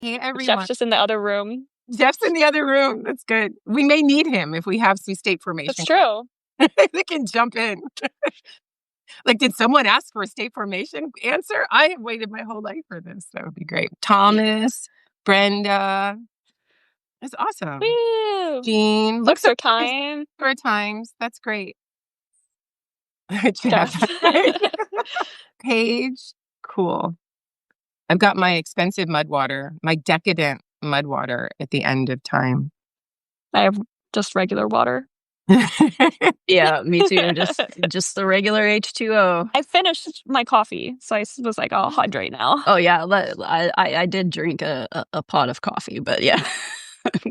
Hey, Jeff's everyone. just in the other room. Jeff's in the other room. That's good. We may need him if we have some state That's formation. true. They can jump in. Like, did someone ask for a state formation answer? I have waited my whole life for this. That would be great. Thomas, Brenda. That's awesome. Woo! Jean. Took Looks so her time. for times. That's great. Jeff. Jeff. Paige. Cool. I've got my expensive mud water, my decadent mud water at the end of time. I have just regular water. Yeah, me too. Just the regular H2O. I finished my coffee, so I was like, I'll hydrate now. Oh yeah, I did drink a pot of coffee, but yeah.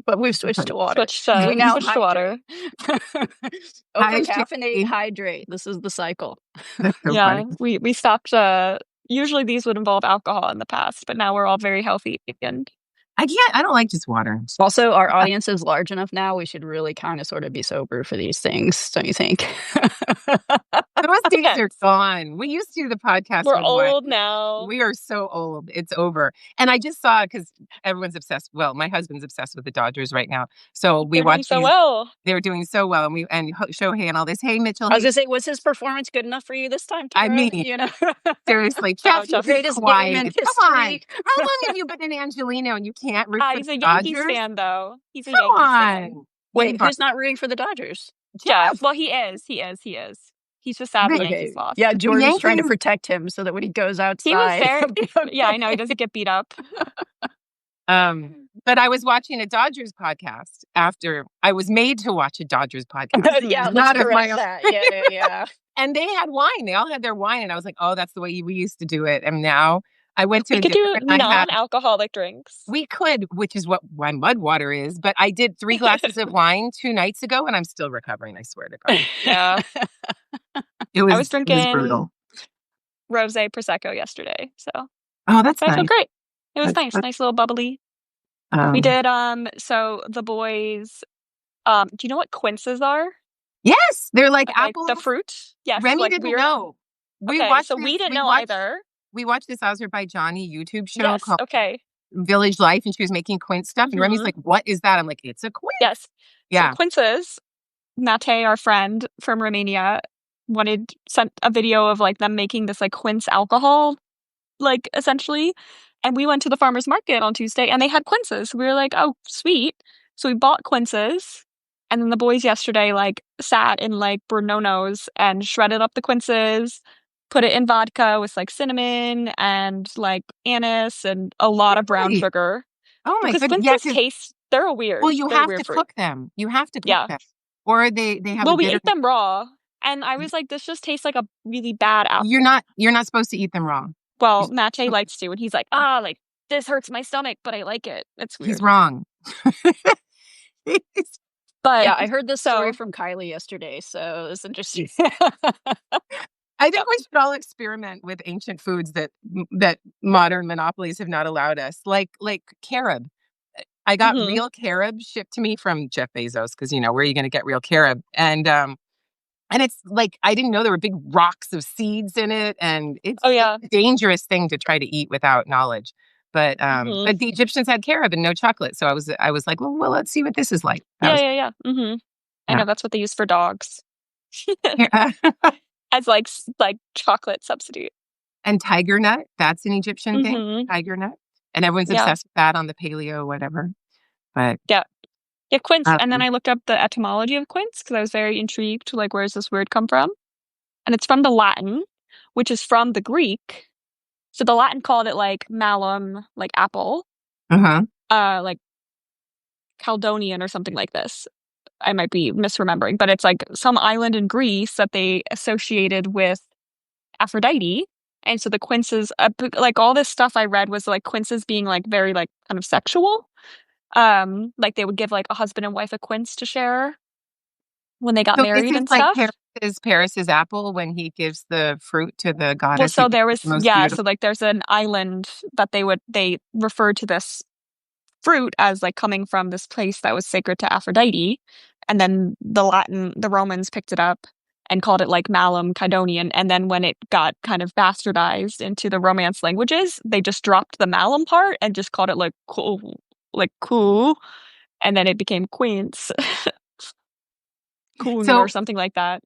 But we've switched to water. We now switched to water. Over caffeinate, hydrate. This is the cycle. So yeah, funny. we stopped. Usually these would involve alcohol in the past, but now we're all very healthy and I don't like just water. Also, our audience is large enough now. We should really kind of sort of be sober for these things, don't you think? Those days are gone. We used to do the podcast. We're old now. We are so old. It's over. And I just saw, because everyone's obsessed. Well, my husband's obsessed with the Dodgers right now. So we watched. So well. They're doing so well. And Shohei and all this. Hey, Mitchell. I was going to say, was his performance good enough for you this time, Tara? I mean, seriously, seriously. Jeff, greatest quiet. game in Come on. history. How long have you been in Angelino and you can't root for He's the a Dodgers? Yankees fan, though. He's a Come Yankees on. fan. Wait, who's not rooting for the Dodgers? Jeff. Well, he is. He's just sad the Yankees lost. Yeah, Jordan's trying to protect him so that when he goes outside, he was there. Yeah, I know he doesn't get beat up. But I was watching a Dodgers podcast after I was made to watch a Dodgers podcast. Yeah, not of my own. That. Yeah. And they had wine. They all had their wine, and I was like, "Oh, that's the way we used to do it." And now I went to. We could do non-alcoholic drinks. We could, which is what mud water is. But I did 3 glasses of wine 2 nights ago, and I'm still recovering. I swear to God. Yeah, I was drinking brutal. Rosé Prosecco yesterday. So that's nice. I feel great. It was nice little bubbly. We did so the boys do you know what quinces are? Yes, they're like apples. The fruit. Yes. Remy didn't know. We didn't know either. We watched this Azerbaijani YouTube show called Village Life, and she was making quince stuff. And Remy's like, "What is that?" I'm like, "It's a quince." Yes. Yeah. So quinces. Mate, our friend from Romania, sent a video of like them making this like quince alcohol, like essentially. And we went to the farmer's market on Tuesday and they had quinces. We were like, oh, sweet. So we bought quinces. And then the boys yesterday like sat in like Bernonos and shredded up the quinces, put it in vodka with like cinnamon and like anise and a lot of brown sugar. Oh my goodness. Because quinces taste, they're weird. Well, you have to fruit. cook them. You have to cook them. Or they have Well, we ate them raw. And I was like, this just tastes like a really bad apple. You're not supposed to eat them raw. Well, Mate likes to, and he's like, like this hurts my stomach, but I like it. It's weird. He's wrong. But yeah, I heard this story from Kylie yesterday, so it's interesting. I think we should all experiment with ancient foods that modern monopolies have not allowed us, like carob. I got real carob shipped to me from Jeff Bezos because where are you going to get real carob? And it's like, I didn't know there were big rocks of seeds in it. And it's a dangerous thing to try to eat without knowledge. But the Egyptians had carob and no chocolate. So I was like, well, let's see what this is like. Yeah. Mm-hmm. I know that's what they use for dogs. As like chocolate substitute. And tiger nut, that's an Egyptian thing, tiger nut. And everyone's obsessed with that on the paleo, whatever. But yeah, quince. And then I looked up the etymology of quince because I was very intrigued. Like, where does this word come from? And it's from the Latin, which is from the Greek. So the Latin called it like malum, like apple. Like Caledonian or something like this. I might be misremembering, but it's like some island in Greece that they associated with Aphrodite. And so the quinces, like all this stuff I read was like quinces being like very like kind of sexual. Like they would give like a husband and wife a quince to share when they got married and stuff. Paris's apple when he gives the fruit to the goddess. Well, so there was so like there's an island that they referred to this fruit as like coming from this place that was sacred to Aphrodite, and then the Romans picked it up and called it like Malum Caledonian. And then when it got kind of bastardized into the Romance languages, they just dropped the Malum part and just called it like cool, and then it became Quince. Coon or something like that.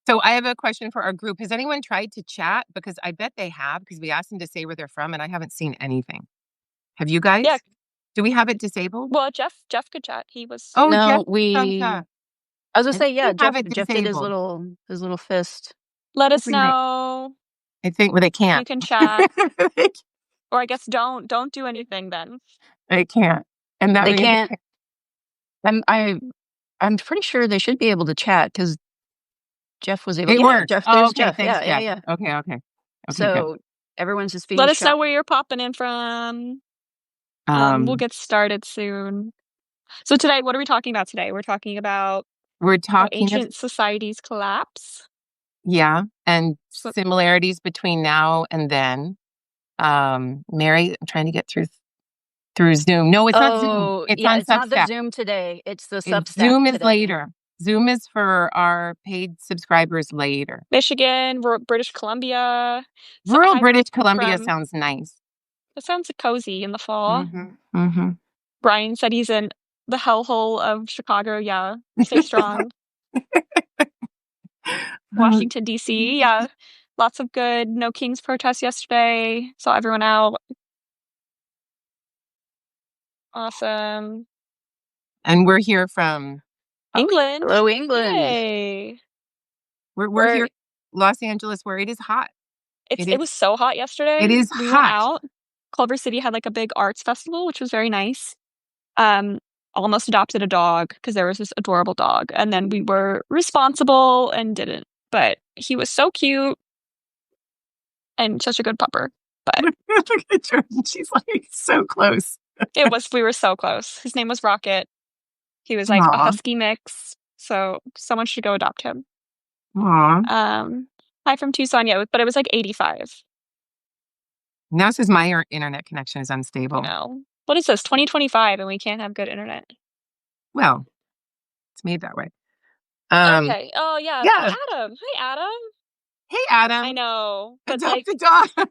So I have a question for our group. Has anyone tried to chat? Because I bet they have, because we asked them to say where they're from, and I haven't seen anything. Have you guys? Yeah. Do we have it disabled? Well, Jeff could chat. He was. No, Jeff, I was gonna say, yeah, Jeff did his little fist. Let us know. I think they can't. You can chat. Or I guess don't do anything then. They can't. And that they can't. I'm pretty sure they should be able to chat because Jeff was able to. It worked. Jeff, okay, Jeff. Thanks, Yeah. Okay. So good. Everyone's just being. Let us know where you're popping in from. We'll get started soon. So today, what are we talking about today? We're talking about ancient societies collapse. Yeah, and similarities between now and then. Mary, I'm trying to get through Zoom. No, it's not Zoom. It's on Substack. It's not the Zoom today. It's the Substack. Zoom is later. Zoom is for our paid subscribers later. Michigan, British Columbia. Rural British Columbia sounds nice. It sounds cozy in the fall. Mm-hmm. Brian said he's in the hellhole of Chicago. Yeah, stay strong. Washington, D.C. Yeah, lots of good No Kings protests yesterday. Saw everyone out. Awesome. And we're here from England. Hello, England. Yay. We're here, Los Angeles, where it is hot. It was so hot yesterday. It is we hot. Went out. Culver City had like a big arts festival, which was very nice. Almost adopted a dog because there was this adorable dog, and then we were responsible and didn't. But he was so cute and such a good pupper. But look at Jordan. She's like so close. We were so close. His name was Rocket. He was like a husky mix. So someone should go adopt him. Aww. Hi from Tucson, yeah, but it was like 85. Now it says my internet connection is unstable. No. What is this? 2025 and we can't have good internet. Well, it's made that way. Okay. Oh yeah. Adam. Hi, Adam. Hey, Adam. I know. But adopt the dog.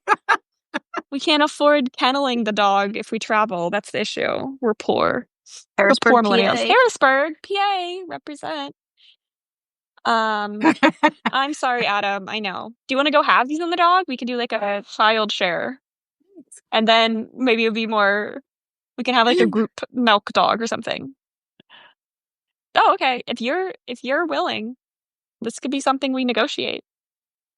We can't afford kenneling the dog if we travel. That's the issue. We're poor. Harrisburg, we're poor millennials. PA. Harrisburg, PA, represent. I'm sorry, Adam. I know. Do you want to go halvesies on the dog? We can do like a child share. And then maybe it'll be more, we can have like a group milk dog or something. Oh, okay. If you're willing, this could be something we negotiate.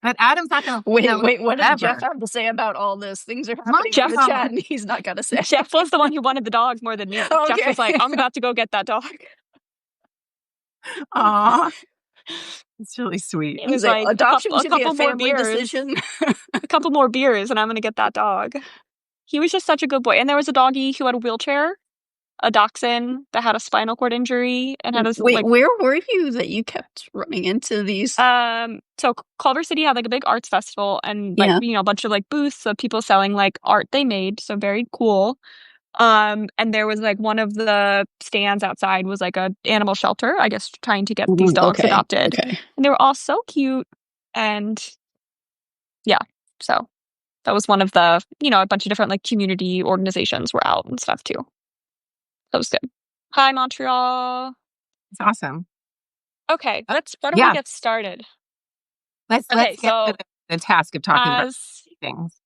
But Adam's not going to. Wait. What does Jeff have to say about all this? Things are happening in the chat, and he's not going to say. Jeff was the one who wanted the dog more than me. Okay. Jeff was like, "I'm about to go get that dog." Aw, it's really sweet. It was like adoption should be a family decision. A couple more beers, and I'm going to get that dog. He was just such a good boy. And there was a doggy who had a wheelchair. A dachshund that had a spinal cord injury and had a where were you that you kept running into these? So Culver City had like a big arts festival and like a bunch of like booths of people selling like art they made, so very cool. And there was like one of the stands outside was like a animal shelter, I guess, trying to get these dogs adopted. Okay. And they were all so cute, and so that was one of the a bunch of different like community organizations were out and stuff too. That was good. Hi, Montreal. It's awesome. Okay, why don't we get started? Let's get to the task of talking about things.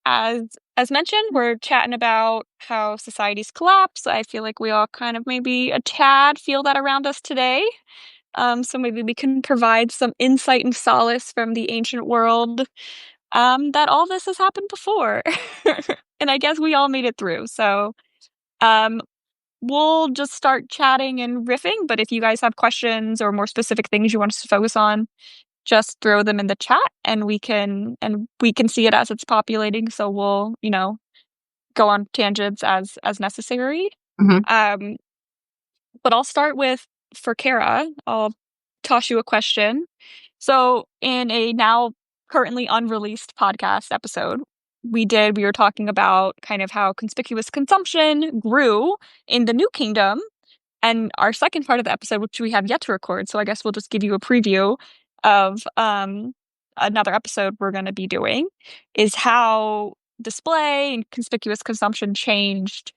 As mentioned, we're chatting about how societies collapse. I feel like we all kind of maybe a tad feel that around us today. So maybe we can provide some insight and solace from the ancient world that all this has happened before. And I guess we all made it through. So we'll just start chatting and riffing, but if you guys have questions or more specific things you want us to focus on, just throw them in the chat and we can see it as it's populating, so we'll, go on tangents as necessary. Mm-hmm. But I'll start with, for Kara, I'll toss you a question. So in a now currently unreleased podcast episode, we were talking about kind of how conspicuous consumption grew in the New Kingdom. And our second part of the episode, which we have yet to record, so I guess we'll just give you a preview, of another episode we're going to be doing is how display and conspicuous consumption changed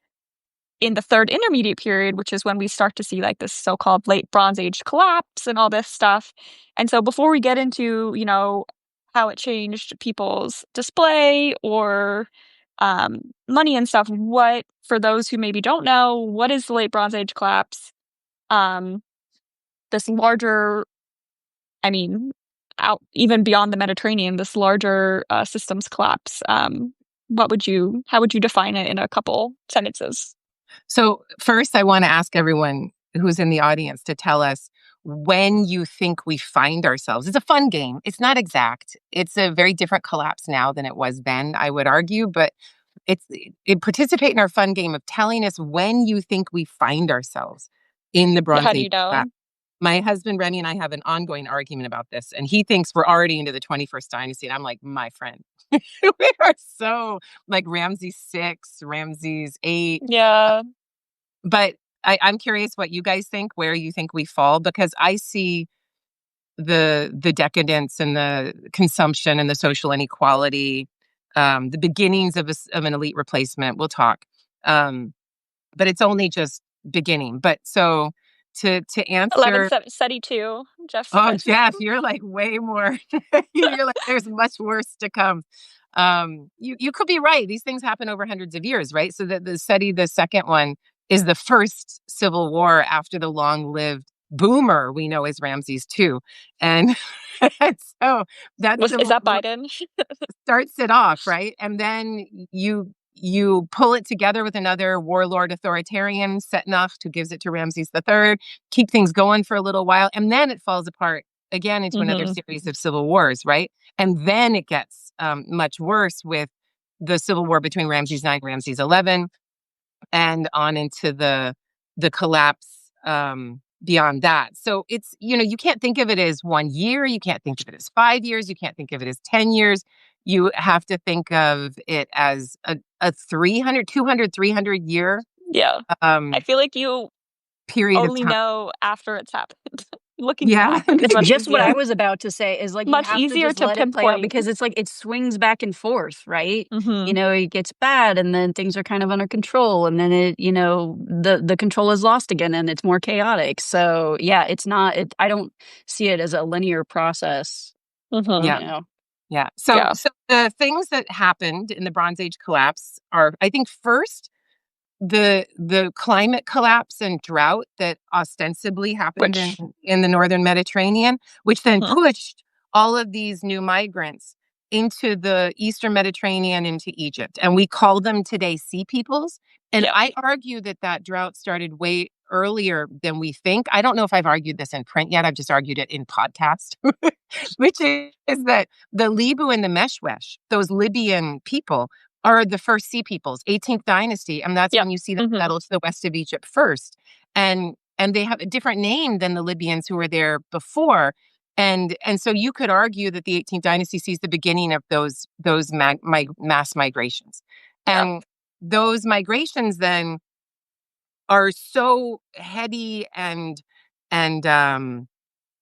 in the third intermediate period, which is when we start to see like this so-called late Bronze Age collapse and all this stuff. And so before we get into, how it changed people's display or money and stuff, for those who maybe don't know, what is the late Bronze Age collapse? This larger, out even beyond the Mediterranean, this larger systems collapse. How would you define it in a couple sentences? So first, I want to ask everyone who's in the audience to tell us when you think we find ourselves. It's a fun game. It's not exact. It's a very different collapse now than it was then, I would argue, but participate in our fun game of telling us when you think we find ourselves in the Bronze Age. How do you know? Collapse. My husband, Remy, and I have an ongoing argument about this, and he thinks we're already into the 21st dynasty, and I'm like, my friend, we are so like Ramses VI, Ramses VIII. Yeah. But I'm curious what you guys think, where you think we fall, because I see the decadence and the consumption and the social inequality, the beginnings of an elite replacement. We'll talk, but it's only just beginning. But so to answer 1172, Jeff. Oh, Jeff, you're like way more. You're like, there's much worse to come. You could be right. These things happen over hundreds of years, right? So the Seti, the second one, is the first civil war after the long-lived boomer we know as Ramses II. And so is that Biden? Starts it off, right? And then you pull it together with another warlord authoritarian, Setnakht, who gives it to Ramses III, keep things going for a little while, and then it falls apart again into another series of civil wars, right? And then it gets much worse with the civil war between Ramses IX and Ramses XI, and on into the collapse beyond that. So it's, you can't think of it as 1 year, you can't think of it as 5 years, you can't think of it as 10 years. You have to think of it as a 200, 300 year. Yeah. I feel like you period only of time. know after it's happened. It's just what I was about to say is like much you have easier to just let it play out because it's like it swings back and forth, right? It gets bad and then things are kind of under control and then the control is lost again and it's more chaotic. So yeah, it's not. I don't see it as a linear process. Yeah. So the things that happened in the Bronze Age collapse are, I think, first, the climate collapse and drought that ostensibly happened in the northern Mediterranean, which then pushed all of these new migrants into the eastern Mediterranean, into Egypt. And we call them today sea peoples. And I argue that drought started way earlier than we think. I don't know if I've argued this in print yet. I've just argued it in podcast, which is that the Libu and the Meshwesh, those Libyan people, are the first sea peoples, 18th dynasty. And that's when you see them settle to the west of Egypt first. And they have a different name than the Libyans who were there before. And so you could argue that the 18th dynasty sees the beginning of those mass migrations. And those migrations then are so heady and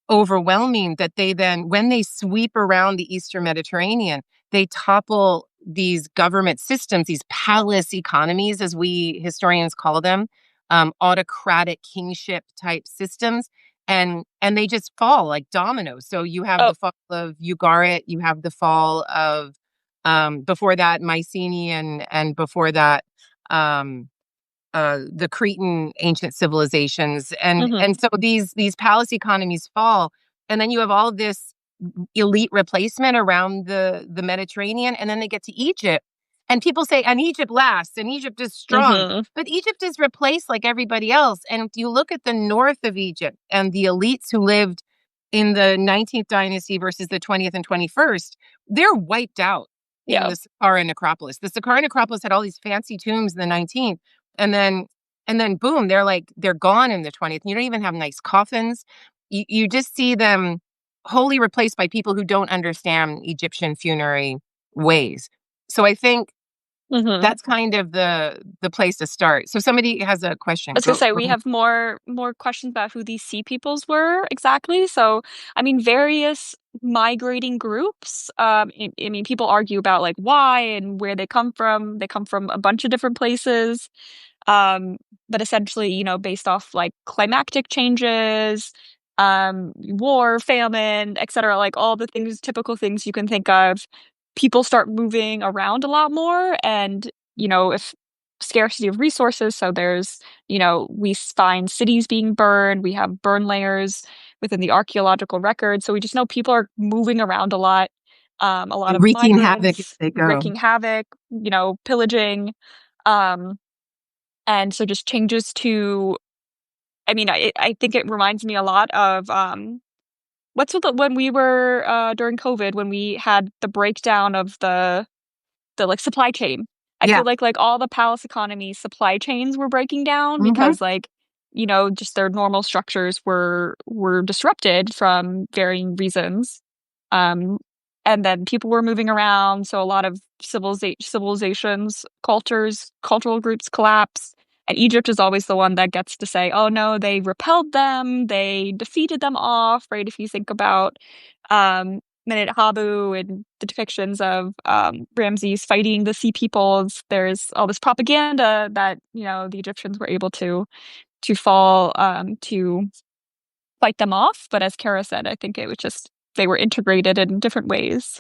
overwhelming that they then, when they sweep around the Eastern Mediterranean, they topple these government systems, these palace economies, as we historians call them, autocratic kingship type systems, and they just fall like dominoes. So you have the fall of Ugarit, you have the fall of before that Mycenae, and before that the Cretan ancient civilizations, and so these palace economies fall, and then you have all this elite replacement around the Mediterranean, and then they get to Egypt, and people say, and Egypt lasts, and Egypt is strong, but Egypt is replaced like everybody else. And if you look at the north of Egypt and the elites who lived in the 19th dynasty versus the 20th and 21st, they're wiped out in the Saqqara necropolis. The Saqqara necropolis had all these fancy tombs in the 19th. And then boom, they're gone in the 20th. You don't even have nice coffins. You just see them wholly replaced by people who don't understand Egyptian funerary ways. So I think That's kind of the place to start. So somebody has a question. I was gonna say, we have more questions about who these sea peoples were exactly. So, I mean, various migrating groups. I mean, people argue about like why and where they come from. They come from a bunch of different places. But essentially, based off like climatic changes, war, famine, etc., like all the typical things you can think of, people start moving around a lot more. And, if scarcity of resources, so there's, we find cities being burned, we have burn layers within the archaeological record. So we just know people are moving around a lot. A lot of wreaking havoc migrants, as they go. wreaking havoc, pillaging. And so just changes to, I mean, I think it reminds me a lot of when we were during COVID, when we had the breakdown of the like supply chain. I feel like all the palace economy supply chains were breaking down because just their normal structures were disrupted from varying reasons. And then people were moving around, so a lot of civilizations, cultural groups collapse. And Egypt is always the one that gets to say, oh no, they repelled them, they defeated them off, right? If you think about Menet Habu and the depictions of Ramses fighting the sea peoples, there's all this propaganda that, the Egyptians were able to fall to fight them off. But as Kara said, I think it was just they were integrated in different ways.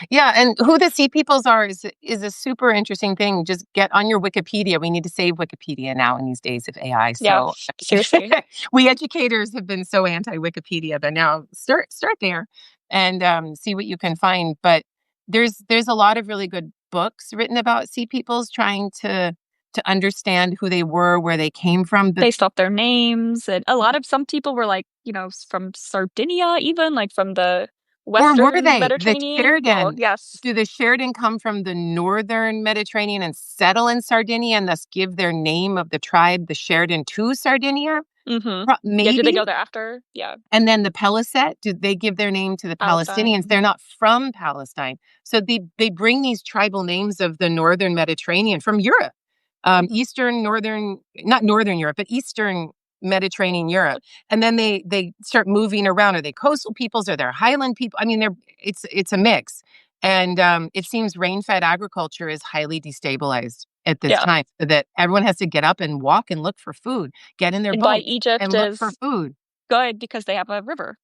Yeah, and who the sea peoples are is a super interesting thing. Just get on your Wikipedia. We need to save Wikipedia now in these days of AI. So yeah, seriously. We educators have been so anti-Wikipedia, but now start there and see what you can find. But there's a lot of really good books written about sea peoples trying to understand who they were, where they came from. Based off their names. And some people were like, from Sardinia, even like from the Western or were they Mediterranean. the Sheridan? Well, yes. Do the Sheridan come from the northern Mediterranean and settle in Sardinia and thus give their name of the tribe, the Sheridan, to Sardinia? Maybe. Yeah, did they go there after? Yeah. And then the Peliset, did they give their name to the Palestinians? They're not from Palestine. So they bring these tribal names of the northern Mediterranean from Europe. Not northern Europe, but Eastern Mediterranean Europe. And then they start moving around. Are they coastal peoples? Are they highland people? I mean, it's a mix. And it seems rain-fed agriculture is highly destabilized at this time, so that everyone has to get up and walk and look for food, get in their boat and look for food. Good, because they have a river.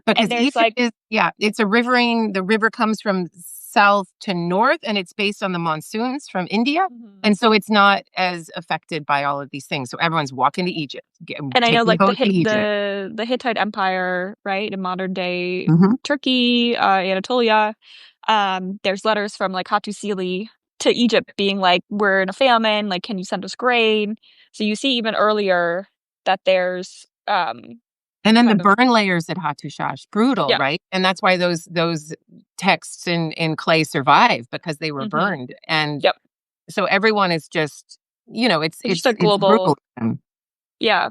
Because Egypt it's a riverine. The river comes from south to north, and it's based on the monsoons from India. And so it's not as affected by all of these things. So everyone's walking to Egypt. And I know like the Hittite Empire, right, in modern day Turkey, Anatolia, there's letters from like Hattusili to Egypt being like, we're in a famine, like, can you send us grain? So you see even earlier that there's and then the burn layers at Hattushash, brutal, right? And that's why those texts in clay survive, because they were burned. And so everyone is just, it's a global. Brutal. Yeah.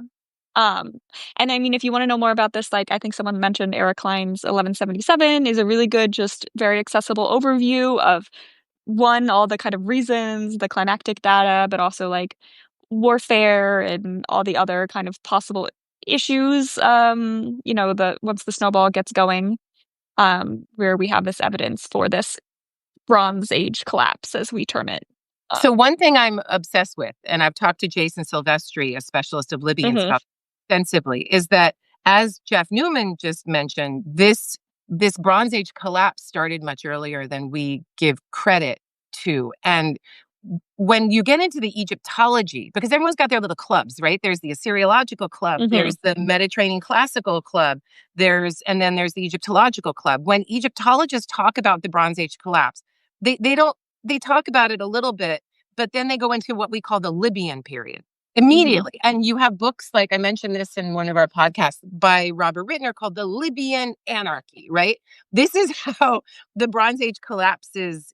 And I mean, if you want to know more about this, like I think someone mentioned Eric Klein's 1177 is a really good, just very accessible overview of all the kind of reasons, the climactic data, but also like warfare and all the other kind of possible issues, once the snowball gets going, where we have this evidence for this Bronze Age collapse, as we term it. So one thing I'm obsessed with, and I've talked to Jason Silvestri, a specialist of Libyan stuff, extensively, is that, as Jeff Newman just mentioned, this Bronze Age collapse started much earlier than we give credit to. And when you get into the Egyptology, because everyone's got their little clubs, right? There's the Assyriological Club, there's the Mediterranean Classical Club, and then there's the Egyptological Club. When Egyptologists talk about the Bronze Age collapse, they talk about it a little bit, but then they go into what we call the Libyan period immediately. And you have books, like I mentioned this in one of our podcasts by Robert Rittner, called The Libyan Anarchy, right? This is how the Bronze Age collapse is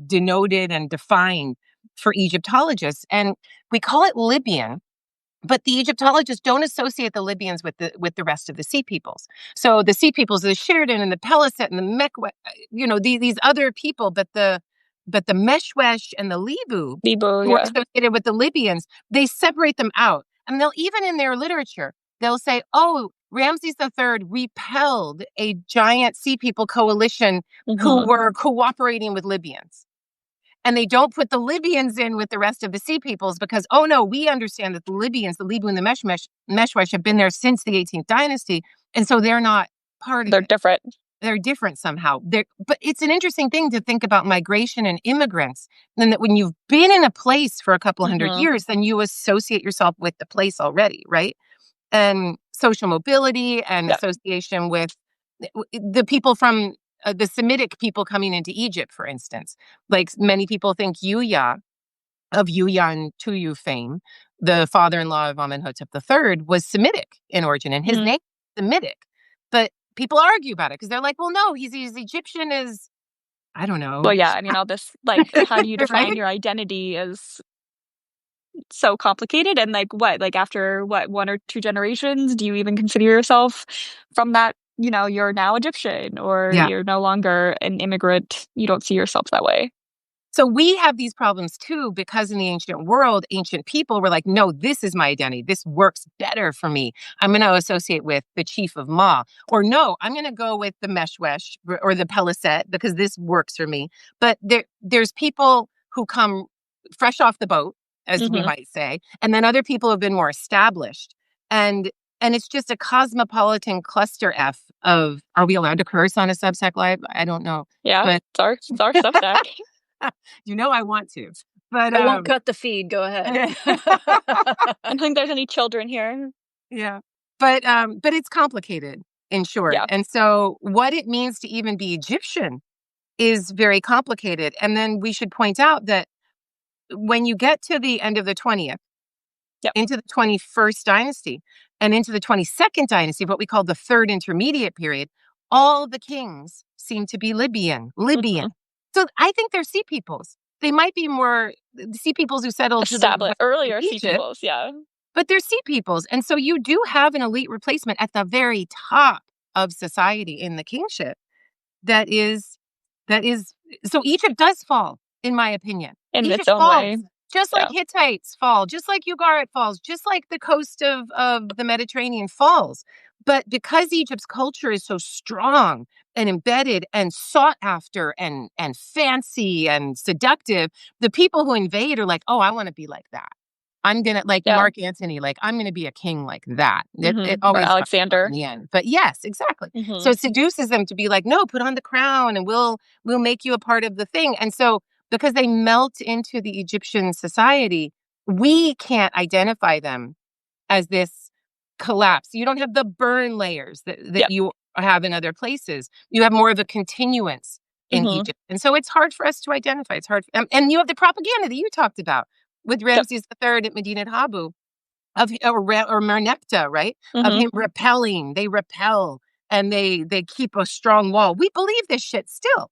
denoted and defined for Egyptologists. And we call it Libyan, but the Egyptologists don't associate the Libyans with the rest of the sea peoples. So the sea peoples, the Sheridan and the Peliset and the Mekwe, these other people, but the the Meshwesh and the Lebu, Lebu, who are yeah. associated with the Libyans, they separate them out. And they'll even in their literature, they'll say, oh, Ramses III repelled a giant Sea People coalition who were cooperating with Libyans. And they don't put the Libyans in with the rest of the Sea Peoples because, oh no, we understand that the Libyans, the Lebu and the Meshwesh have been there since the 18th dynasty. And so they're not part of it. They're different. They're different somehow. But it's an interesting thing to think about migration and immigrants. And that when you've been in a place for a couple hundred years, then you associate yourself with the place already, right? And social mobility and association with the people from the Semitic people coming into Egypt, for instance. Like many people think Yuya, of Yuya and Tuyu fame, the father-in-law of Amenhotep III, was Semitic in origin, and his name is Semitic. But people argue about it because they're like, well, no, he's Egyptian as, I don't know. Well, yeah, I mean, all this, like, how do you define your identity is so complicated. And like, what, like after what, 1 or 2 generations, do you even consider yourself from that, you know, you're now Egyptian or you're no longer an immigrant. You don't see yourself that way. So we have these problems too, because in the ancient world, ancient people were like, no, this is my identity. This works better for me. I'm going to associate with the chief of Ma. Or no, I'm going to go with the Meshwesh or the Peliset because this works for me. But there's people who come fresh off the boat, as we might say. And then other people have been more established. And it's just a cosmopolitan cluster F of, are we allowed to curse on a Substack Live? I don't know. Yeah, but it's our Substack. You know I want to, but I won't cut the feed. Go ahead. I don't think there's any children here. Yeah, but it's complicated, in short. Yeah. And so what it means to even be Egyptian is very complicated. And then we should point out that when you get to the end of the 20th, into the 21st dynasty, and into the 22nd dynasty, what we call the third intermediate period, all the kings seem to be Libyan. So I think they're Sea Peoples. They might be more Sea Peoples who settled established earlier Egypt, Sea Peoples, but they're Sea Peoples. And so you do have an elite replacement at the very top of society in the kingship. That is so Egypt does fall, in my opinion. In Egypt its own falls, way. just like Hittites fall, just like Ugarit falls, just like the coast of the Mediterranean falls. But because Egypt's culture is so strong and embedded and sought after and fancy and seductive, the people who invade are like, oh, I want to be like that. I'm going to, like Mark Antony, like, I'm going to be a king like that. It always Alexander. In the end. But yes, exactly. So it seduces them to be like, no, put on the crown and we'll make you a part of the thing. And so because they melt into the Egyptian society, we can't identify them as this collapse. You don't have the burn layers that you have in other places. You have more of a continuance in Egypt. And so it's hard for us to identify. It's hard. And you have the propaganda that you talked about with Ramses III at Medinet Habu or Merneptah, right? Of him repelling. They repel and they keep a strong wall. We believe this shit still.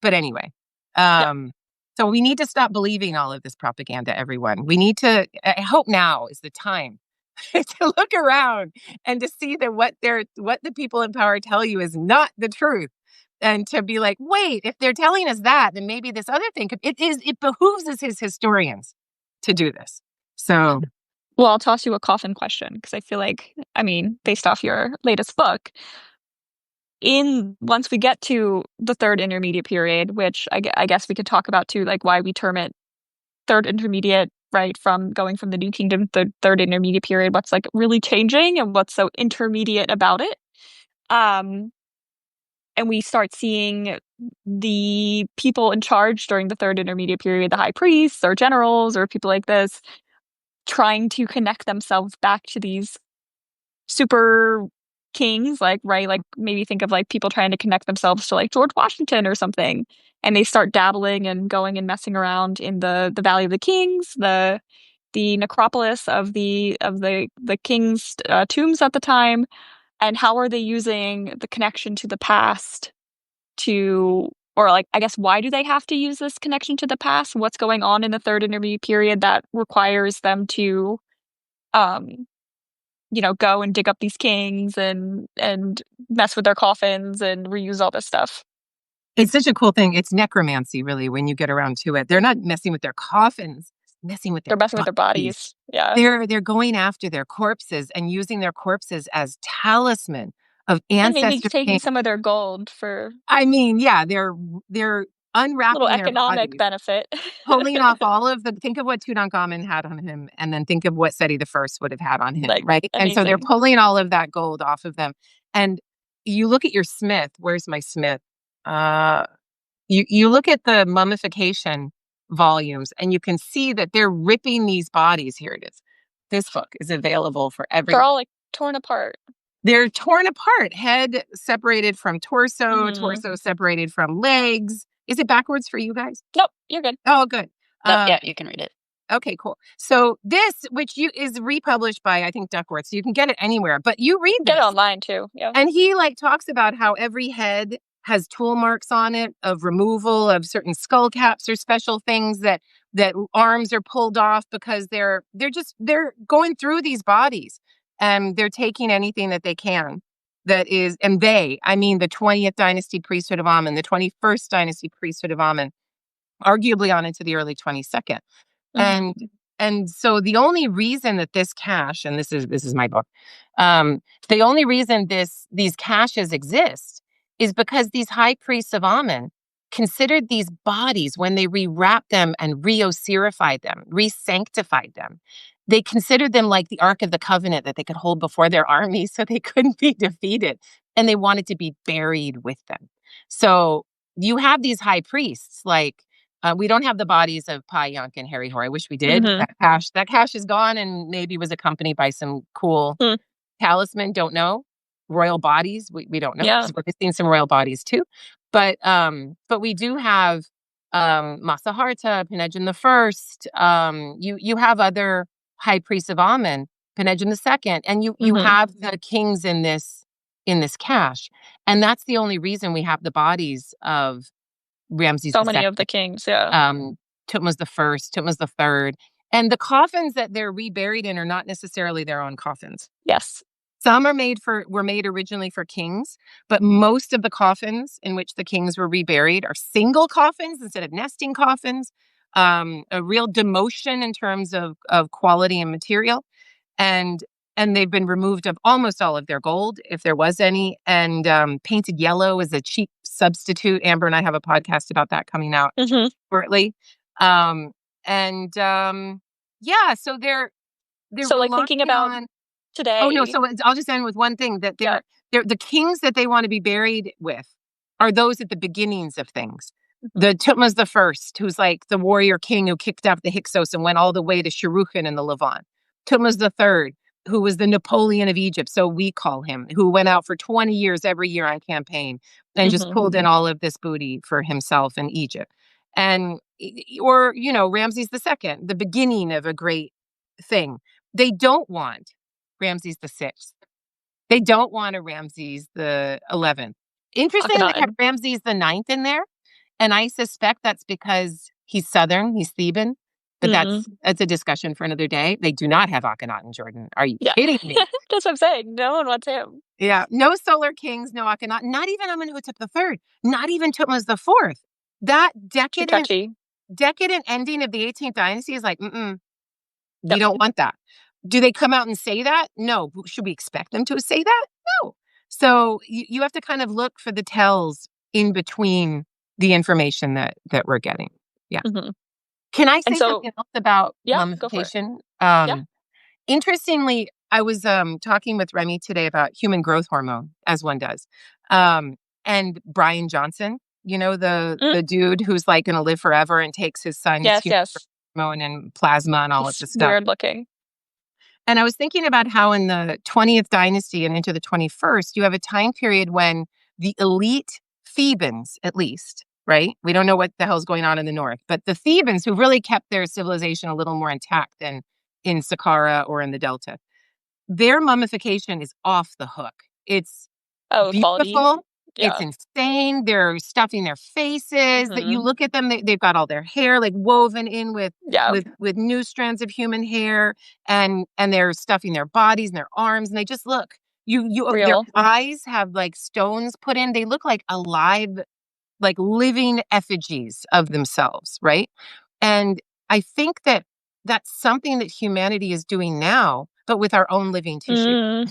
But anyway, so we need to stop believing all of this propaganda, everyone. We need to, I hope now is the time to look around and to see that what the people in power tell you is not the truth. And to be like, wait, if they're telling us that, then maybe this other thing it behooves us as historians to do this. So, well, I'll toss you a coffin question because I feel like, I mean, based off your latest book, once we get to the third intermediate period, which I guess we could talk about too, like why we term it third intermediate, right? From going from the New Kingdom, the third intermediate period, what's like really changing and what's so intermediate about it. And we start seeing the people in charge during the third intermediate period, the high priests or generals or people like this, trying to connect themselves back to these super kings, like, right? Like maybe think of like people trying to connect themselves to like George Washington or something. And they start dabbling and going and messing around in the Valley of the Kings, the necropolis of the king's tombs at the time. And how are they using the connection to the past or like, I guess, why do they have to use this connection to the past? What's going on in the third intermediate period that requires them to, go and dig up these kings and mess with their coffins and reuse all this stuff? It's such a cool thing. It's necromancy, really, when you get around to it. They're not messing with their coffins, messing with They're their messing with their bodies. Yeah. They're going after their corpses and using their corpses as talisman of And maybe ancestor taking pain. some of their gold for I mean, yeah, they're little unwrapping their economic bodies, benefit. pulling off all of the think of what Tutankhamun had on him, and then think of what Seti the First would have had on him, Like, right? And so they're amazing. pulling all of that gold off of them. And you look at your Smith. Where's my Smith? You look at the mummification volumes, and you can see that they're ripping these bodies. Here it is. This book is available for They're everyone. all like torn apart. They're torn apart. Head separated from torso, Mhm. torso separated from legs. Is it backwards for you guys? Nope, you're good. Oh, good. Yeah, you can read it. Okay, cool. So this, which is republished by, I think, Duckworth, so you can get it anywhere, but you read Get it this. online too. Yeah. And he talks about how every head has tool marks on it of removal of certain skull caps or special things that arms are pulled off because they're going through these bodies and they're taking anything that they can. I mean the 20th dynasty priesthood of Amun, the 21st dynasty priesthood of Amun, arguably on into the early 22nd. Mhm. And so the only reason that this cache, and this is my book, the only reason these caches exist is because these high priests of Amun considered these bodies, when they rewrapped them and re-ossirified them, re-sanctified them, they considered them like the Ark of the Covenant that they could hold before their army so they couldn't be defeated. And they wanted to be buried with them. So you have these high priests we don't have the bodies of Pai Yunk and Harry Hoare. I wish we did. Mhm. That cache is gone and maybe was accompanied by some cool talisman. Don't know. Royal bodies. We don't know. Yeah. We're missing some royal bodies too. But we do have Masaharta, Penedjan the First. You have other high priests of Amun, Penedjan the Second, and you Mhm. have the kings in this cache. And that's the only reason we have the bodies of Ramses So II. many of the kings, yeah. Thutmose the First, Thutmose the Third, and the coffins that they're reburied in are not necessarily their own coffins. Yes. Some were made originally for kings, but most of the coffins in which the kings were reburied are single coffins instead of nesting coffins. A real demotion in terms of quality and material, and they've been removed of almost all of their gold, if there was any, and painted yellow is a cheap substitute. Amber and I have a podcast about that coming out shortly. Yeah, so they're so thinking about today. Oh no, so I'll just end with one thing, that they're the kings that they want to be buried with are those at the beginnings of things. The Thutmose the First, who's like the warrior king who kicked out the Hyksos and went all the way to Shirukhin in the Levant. Thutmose the Third, who was the Napoleon of Egypt, so we call him, who went out for 20 years every year on campaign and just pulled in all of this booty for himself in Egypt. Or Ramses II, the beginning of a great thing. They don't want Ramses VI. They don't want a Ramses the 11th. Interestingly, they have Ramses the 9th in there, and I suspect that's because he's Southern, he's Theban. But that's a discussion for another day. They do not have Akhenaten, Jordan. Are you kidding me? That's what I'm saying. No one wants him. Yeah, no solar kings, no Akhenaten, not even Amenhotep III, not even Thutmose IV. That decadent ending of the 18th dynasty is like, we don't want that. Do they come out and say that? No. Should we expect them to say that? No. So you have to kind of look for the tells in between the information that we're getting. Yeah. Can I say something else about mummification? Interestingly, I was talking with Remy today about human growth hormone, as one does. And Brian Johnson, the dude who's like going to live forever and takes his son's human growth hormone and plasma and all of this stuff. Weird looking. And I was thinking about how in the 20th dynasty and into the 21st, you have a time period when the elite Thebans, at least, right? We don't know what the hell's going on in the north, but the Thebans who really kept their civilization a little more intact than in Saqqara or in the Delta, their mummification is off the hook. It's beautiful. Quality. Yeah. It's insane. They're stuffing their faces. That you look at them, they've got all their hair like woven in with new strands of human hair, and they're stuffing their bodies and their arms, and they just look. Their eyes have like stones put in. They look like alive like living effigies of themselves, right? And I think that that's something that humanity is doing now, but with our own living tissue.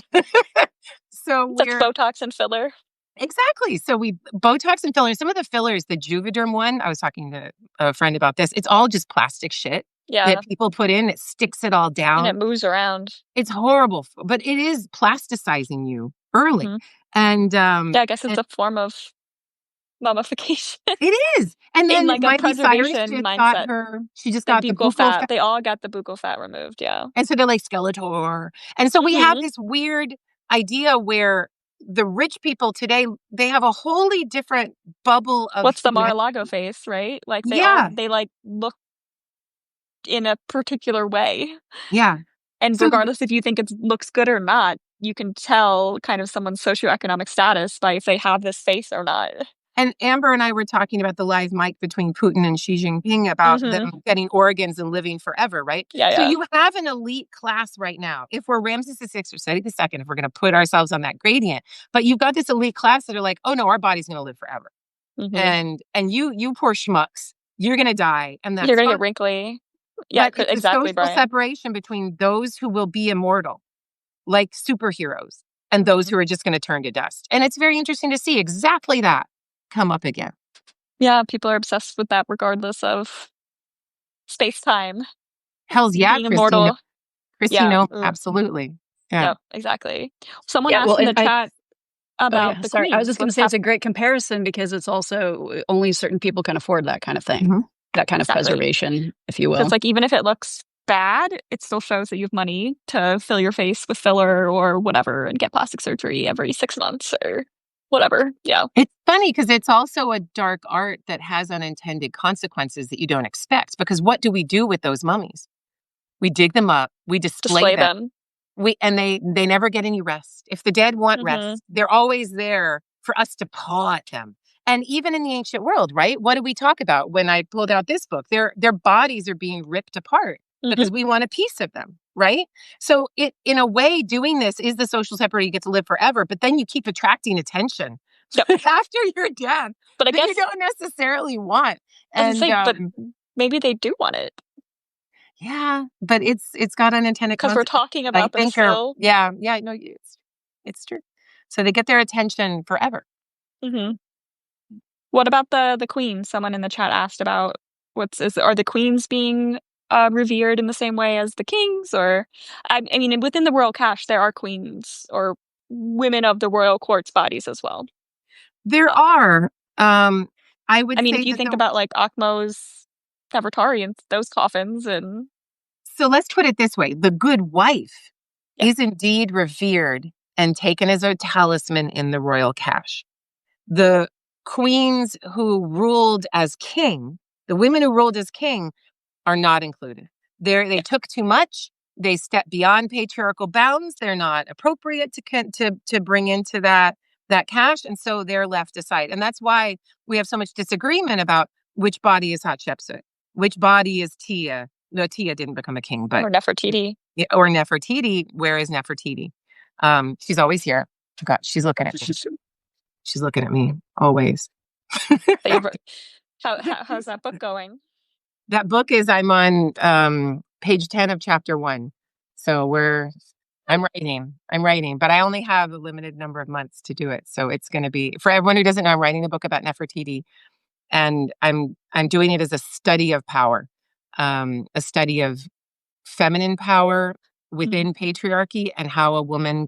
So That's Botox and filler. Exactly. So Botox and fillers, some of the fillers, the Juvederm one, I was talking to a friend about this. It's all just plastic shit that people put in. It sticks it all down. And it moves around. It's horrible, but it is plasticizing you early. And I guess it's a form of mummification. It is. And then like Miley a preservation Cyrus mindset. She just got the buccal fat. They all got the buccal fat removed, yeah. And so they're like Skeletor. And so we have this weird idea where the rich people today, they have a wholly different bubble of what's the Mar-a-Lago face, right? Like they like look in a particular way. Yeah. And regardless if you think it looks good or not, you can tell kind of someone's socioeconomic status by if they have this face or not. And Amber and I were talking about the live mic between Putin and Xi Jinping about them getting organs and living forever, right? So you have an elite class right now. If we're Ramses VI or Seti II, if we're going to put ourselves on that gradient, but you've got this elite class that are like, oh no, our body's going to live forever. And you poor schmucks, you're going to die. And that's you're going to get wrinkly. Yeah, but exactly. The social separation between those who will be immortal, like superheroes, and those who are just going to turn to dust. And it's very interesting to see exactly that come up again. Yeah, people are obsessed with that regardless of space-time. Hell's yeah, being immortal. Christine, absolutely. Yeah, exactly. Someone asked in the chat about the queens. I was just going to say it's a great comparison because it's also only certain people can afford that kind of thing. That kind of preservation, if you will. So it's like even if it looks bad, it still shows that you have money to fill your face with filler or whatever and get plastic surgery every 6 months or whatever. Yeah. It's funny because it's also a dark art that has unintended consequences that you don't expect. Because what do we do with those mummies? We dig them up. We display them. They never get any rest. If the dead want rest, they're always there for us to paw at them. And even in the ancient world, right? What did we talk about when I pulled out this book? Their bodies are being ripped apart because we want a piece of them, right? So in a way, doing this is the social separation. You get to live forever, but then you keep attracting attention after you're dead. But I guess you don't necessarily want. But maybe they do want it. Yeah, but it's got unintended because we're talking about them still. Yeah, no, it's true. So they get their attention forever. What about the queens? Someone in the chat asked about are the queens being revered in the same way as the kings? Or I mean, within the royal cache, there are queens or women of the royal court's bodies as well. There are. I mean, if you think about like Akhmo's Nefertari and those coffins, and so let's put it this way: the good wife is indeed revered and taken as a talisman in the royal cache. The queens who ruled as king, the women who ruled as king, are not included. They took too much. They stepped beyond patriarchal bounds. They're not appropriate to bring into that cache, and so they're left aside. And that's why we have so much disagreement about which body is Hatshepsut, which body is Tia. No, Tia didn't become a king, but or Nefertiti. Yeah, or Nefertiti. Where is Nefertiti? She's always here. God, she's looking at me. She's looking at me always. How's that book going? That book is, I'm on page 10 of chapter 1. So I'm writing, but I only have a limited number of months to do it. So it's going to be, for everyone who doesn't know, I'm writing a book about Nefertiti, and I'm doing it as a study of power, a study of feminine power within patriarchy and how a woman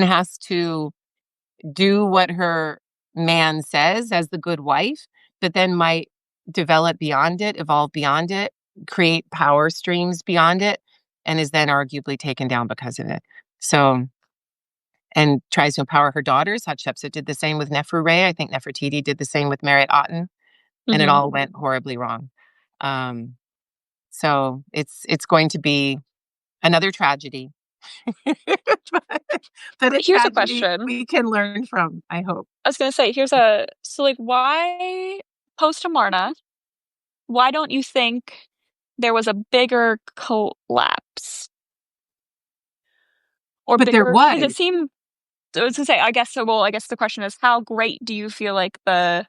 has to do what her man says as the good wife, but then might develop beyond it, evolve beyond it, create power streams beyond it, and is then arguably taken down because of it. So, and tries to empower her daughters. Hatshepsut did the same with Neferure. I think Nefertiti did the same with Meret Aten, and it all went horribly wrong. So it's going to be another tragedy. but here's a question we can learn from, I hope. I was going to say, why post Amarna, why don't you think there was a bigger collapse? But there was. It seemed I was gonna say, I guess the question is, how great do you feel like the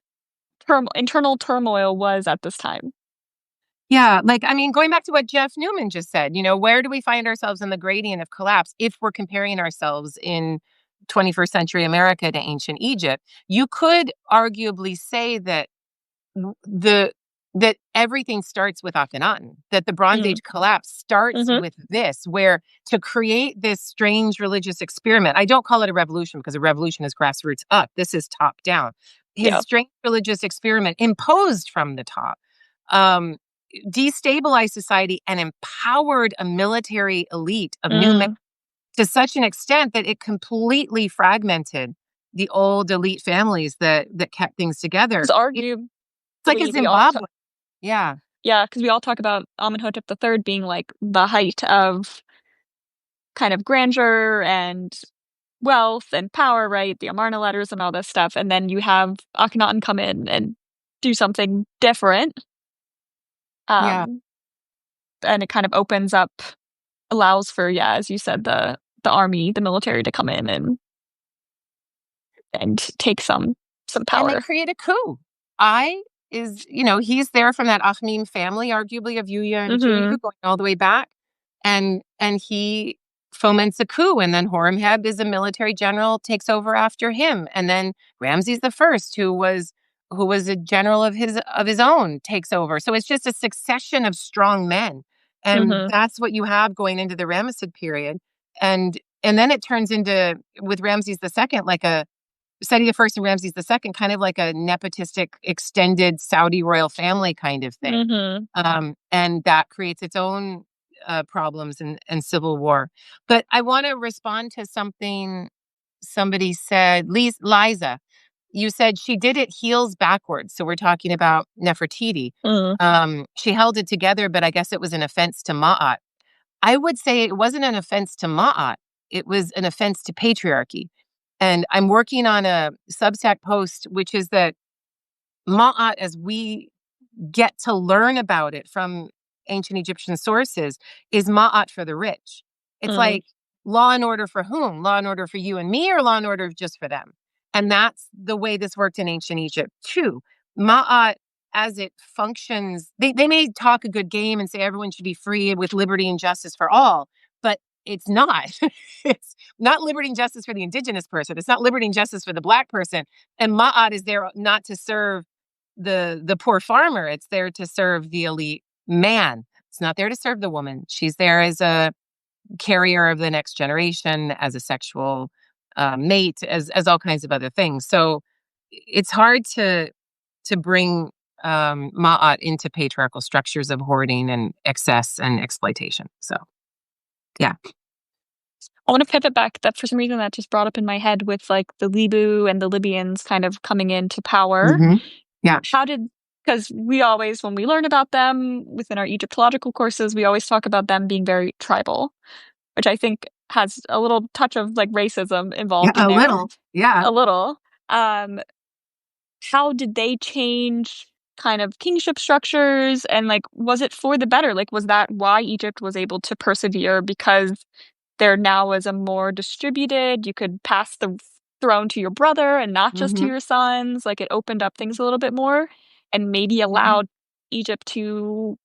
internal turmoil was at this time? Yeah, like, I mean, going back to what Jeff Newman just said, where do we find ourselves in the gradient of collapse if we're comparing ourselves in 21st century America to ancient Egypt? You could arguably say that the that everything starts with Akhenaten, that the Bronze Age collapse starts with this, where to create this strange religious experiment, I don't call it a revolution because a revolution is grassroots up. This is top down. His strange religious experiment imposed from the top, destabilized society and empowered a military elite of new men to such an extent that it completely fragmented the old elite families that kept things together. It's argued. It's like a Zimbabwe. Yeah. Yeah, because we all talk about Amenhotep III being like the height of kind of grandeur and wealth and power, right? The Amarna letters and all this stuff. And then you have Akhenaten come in and do something different. And it kind of opens up, allows for, as you said, the army, the military to come in and take some power. And they create a coup. He's there from that Akhmim family, arguably of Yuya and Juyu, going all the way back. And he foments a coup. And then Horemheb is a military general, takes over after him. And then Ramses I, who was a general of his own, takes over. So it's just a succession of strong men. And that's what you have going into the Ramessid period. And then it turns into, with Ramses II, like a Seti I and Ramses II, kind of like a nepotistic extended Saudi royal family kind of thing. And that creates its own problems and civil war. But I want to respond to something somebody said. Liza, you said she did it heels backwards. So we're talking about Nefertiti. She held it together, but I guess it was an offense to Ma'at. I would say it wasn't an offense to Ma'at. It was an offense to patriarchy. And I'm working on a Substack post, which is that Ma'at, as we get to learn about it from ancient Egyptian sources, is Ma'at for the rich. It's like law and order for whom? Law and order for you and me, or law and order just for them? And that's the way this worked in ancient Egypt too. Ma'at, as it functions, they may talk a good game and say everyone should be free with liberty and justice for all, but it's not. It's not liberty and justice for the indigenous person. It's not liberty and justice for the Black person. And Ma'at is there not to serve the poor farmer. It's there to serve the elite man. It's not there to serve the woman. She's there as a carrier of the next generation, as a sexual mate, as all kinds of other things. So it's hard to bring Ma'at into patriarchal structures of hoarding and excess and exploitation. So, yeah. I want to pivot back. That for some reason that just brought up in my head with like the Libu and the Libyans kind of coming into power. Yeah. Because we always, when we learn about them within our Egyptological courses, we always talk about them being very tribal, which I think has a little touch of like racism involved in there. A little. How did they change kind of kingship structures, and like, was it for the better? Like, was that why Egypt was able to persevere? Because there now was a more distributed, you could pass the throne to your brother and not just to your sons. Like, it opened up things a little bit more and maybe allowed Egypt to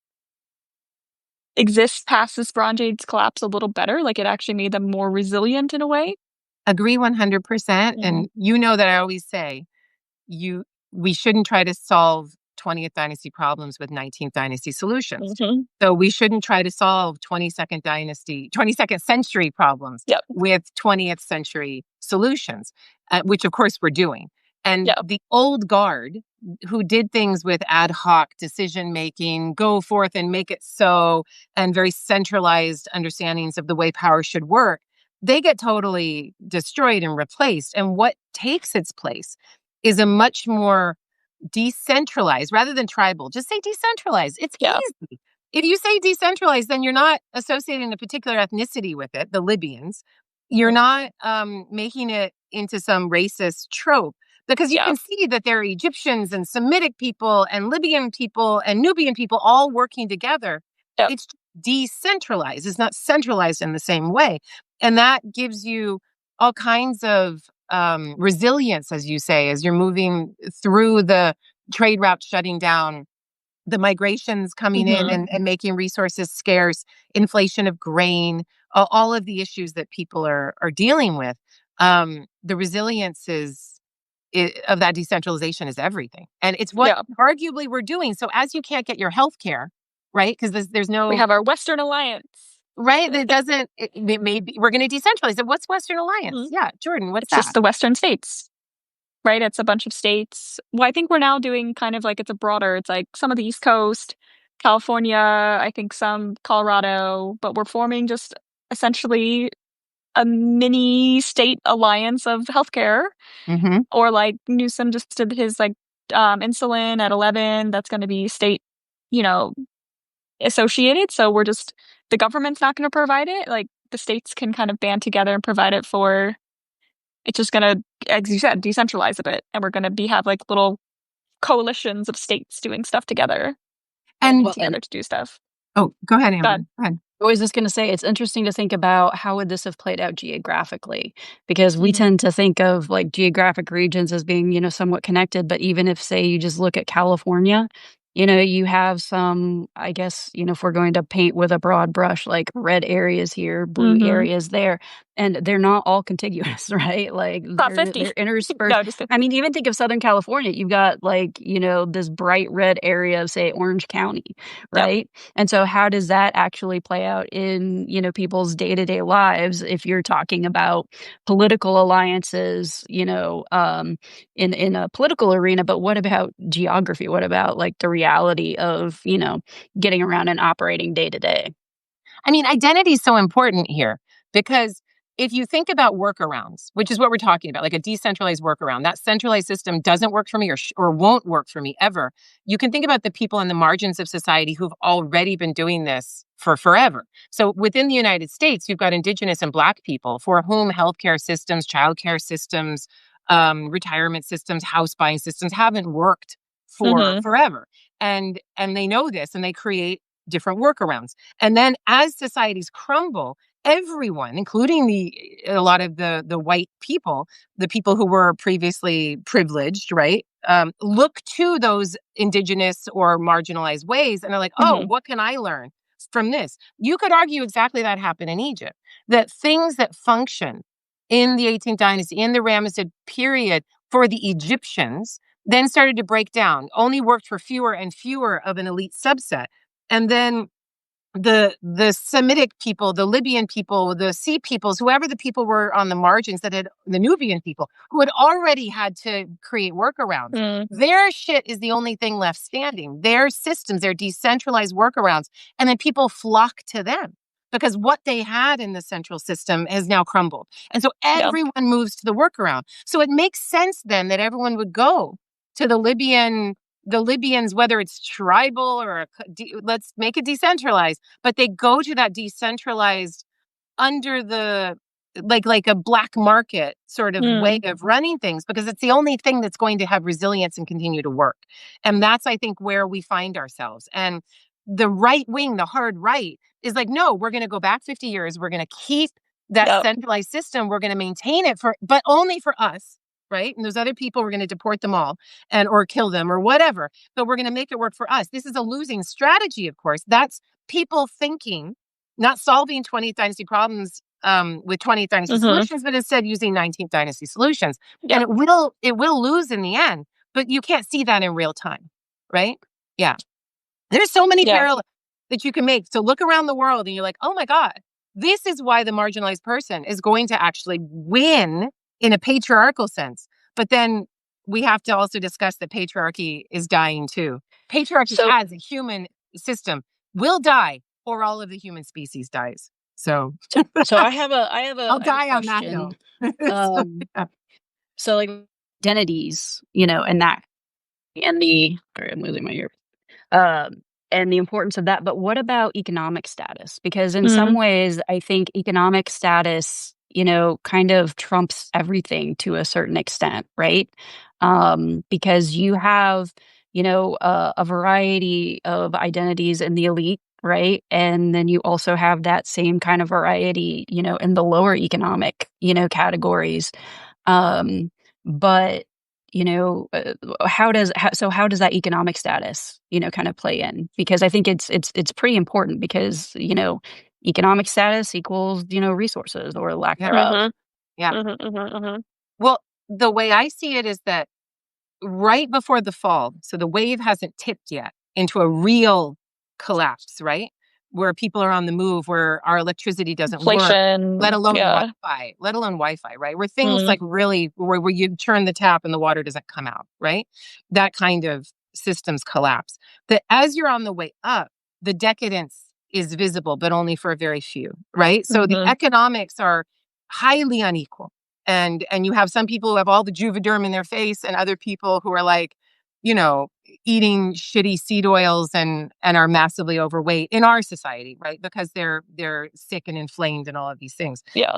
exist past this Bronze Age collapse a little better. Like, it actually made them more resilient in a way. Agree 100%. And you know that I always say, we shouldn't try to solve 20th dynasty problems with 19th dynasty solutions. So we shouldn't try to solve 22nd century problems with 20th century solutions, which of course we're doing. And the old guard who did things with ad hoc decision making, go forth and make it so, and very centralized understandings of the way power should work, they get totally destroyed and replaced. And what takes its place is a much more decentralized, rather than tribal. Just say decentralized. It's easy. If you say decentralized, then you're not associating a particular ethnicity with it, the Libyans. You're not making it into some racist trope, because you can see that there are Egyptians and Semitic people and Libyan people and Nubian people all working together. It's decentralized. It's not centralized in the same way. And that gives you all kinds of resilience, as you say, as you're moving through the trade routes shutting down, the migrations coming in and making resources scarce, inflation of grain, all of the issues that people are dealing with. The resilience of that decentralization is everything. And it's what arguably we're doing. So as you can't get your health care, right? Because there's no... We have our Western Alliance. Right? It doesn't... It may be, we're going to decentralize it. What's Western Alliance? Yeah, Jordan, what's that? It's just the Western states. Right? It's a bunch of states. Well, I think we're now doing kind of like, it's a broader, it's like some of the East Coast, California, I think some Colorado, but we're forming just essentially a mini state alliance of healthcare. Or like Newsom just did his like insulin at 11. That's going to be state, associated. So we're just, the government's not going to provide it. Like the states can kind of band together and provide it for... It's just going to, as you said, decentralize a bit. And we're going to have like little coalitions of states doing stuff together. And together to do stuff. Oh, go ahead, Amber. Go ahead. I was just going to say, it's interesting to think about how would this have played out geographically, because we tend to think of like geographic regions as being, somewhat connected. But even if, say, you just look at California, you have some, I guess, if we're going to paint with a broad brush, like red areas here, blue areas there, and they're not all contiguous, right? Like they're interspersed. No, just 50. I mean, even think of Southern California. You've got like, this bright red area of, say, Orange County, right? Yep. And so how does that actually play out in, people's day-to-day lives if you're talking about political alliances, in a political arena? But what about geography? What about like the reality of, getting around and operating day to day? I mean, identity is so important here, because if you think about workarounds, which is what we're talking about, like a decentralized workaround, that centralized system doesn't work for me or won't work for me ever. You can think about the people on the margins of society who've already been doing this for forever. So within the United States, you've got Indigenous and Black people for whom healthcare systems, childcare systems, retirement systems, house buying systems haven't worked for forever. And they know this, and they create different workarounds. And then as societies crumble, everyone, including a lot of the white people, the people who were previously privileged, right, look to those indigenous or marginalized ways and are like, oh, what can I learn from this? You could argue exactly that happened in Egypt, that things that function in the 18th dynasty, in the Ramessid period for the Egyptians, then started to break down, only worked for fewer and fewer of an elite subset. And then the Semitic people, the Libyan people, the Sea peoples, whoever the people were on the margins the Nubian people, who had already had to create workarounds. Their shit is the only thing left standing. Their systems, their decentralized workarounds. And then people flock to them because what they had in the central system has now crumbled. And so everyone moves to the workaround. So it makes sense then that everyone would go to the Libyans, whether it's tribal or let's make it decentralized, but they go to that decentralized under the like a black market sort of way of running things, because it's the only thing that's going to have resilience and continue to work. And that's, I think, where we find ourselves. And the right wing, the hard right, is like, no, we're going to go back 50 years. We're going to keep that centralized system. We're going to maintain it but only for us. Right? And those other people, we're going to deport them all or kill them or whatever. But we're going to make it work for us. This is a losing strategy, of course. That's people thinking, not solving 20th dynasty problems with 20th dynasty solutions, but instead using 19th dynasty solutions. And it will lose in the end, but you can't see that in real time. Right? Yeah. There's so many parallels that you can make. So look around the world and you're like, oh my God, this is why the marginalized person is going to actually win in a patriarchal sense. But then we have to also discuss that patriarchy is dying too. Patriarchy as a human system will die, or all of the human species dies. So I have a I'll die on that note. So like identities, and that, and sorry, I'm losing my ear. And the importance of that. But what about economic status? Because in some ways, I think economic status, kind of trumps everything to a certain extent, right? Because you have, a variety of identities in the elite, right? And then you also have that same kind of variety, in the lower economic, categories. But, how does that economic status, kind of play in? Because I think it's pretty important because, economic status equals, resources or lack Yeah. thereof. Yeah. Well, the way I see it is that right before the fall, so the wave hasn't tipped yet into a real collapse, right? Where people are on the move, where our electricity doesn't work, Inflation, let alone yeah. Wi-Fi, right? Where things like really, where you turn the tap and the water doesn't come out, right? That kind of systems collapse. That as you're on the way up, the decadence is visible, but only for a very few, right? So the economics are highly unequal. And you have some people who have all the Juvederm in their face and other people who are like, eating shitty seed oils and are massively overweight in our society, right? Because they're sick and inflamed and all of these things. Yeah.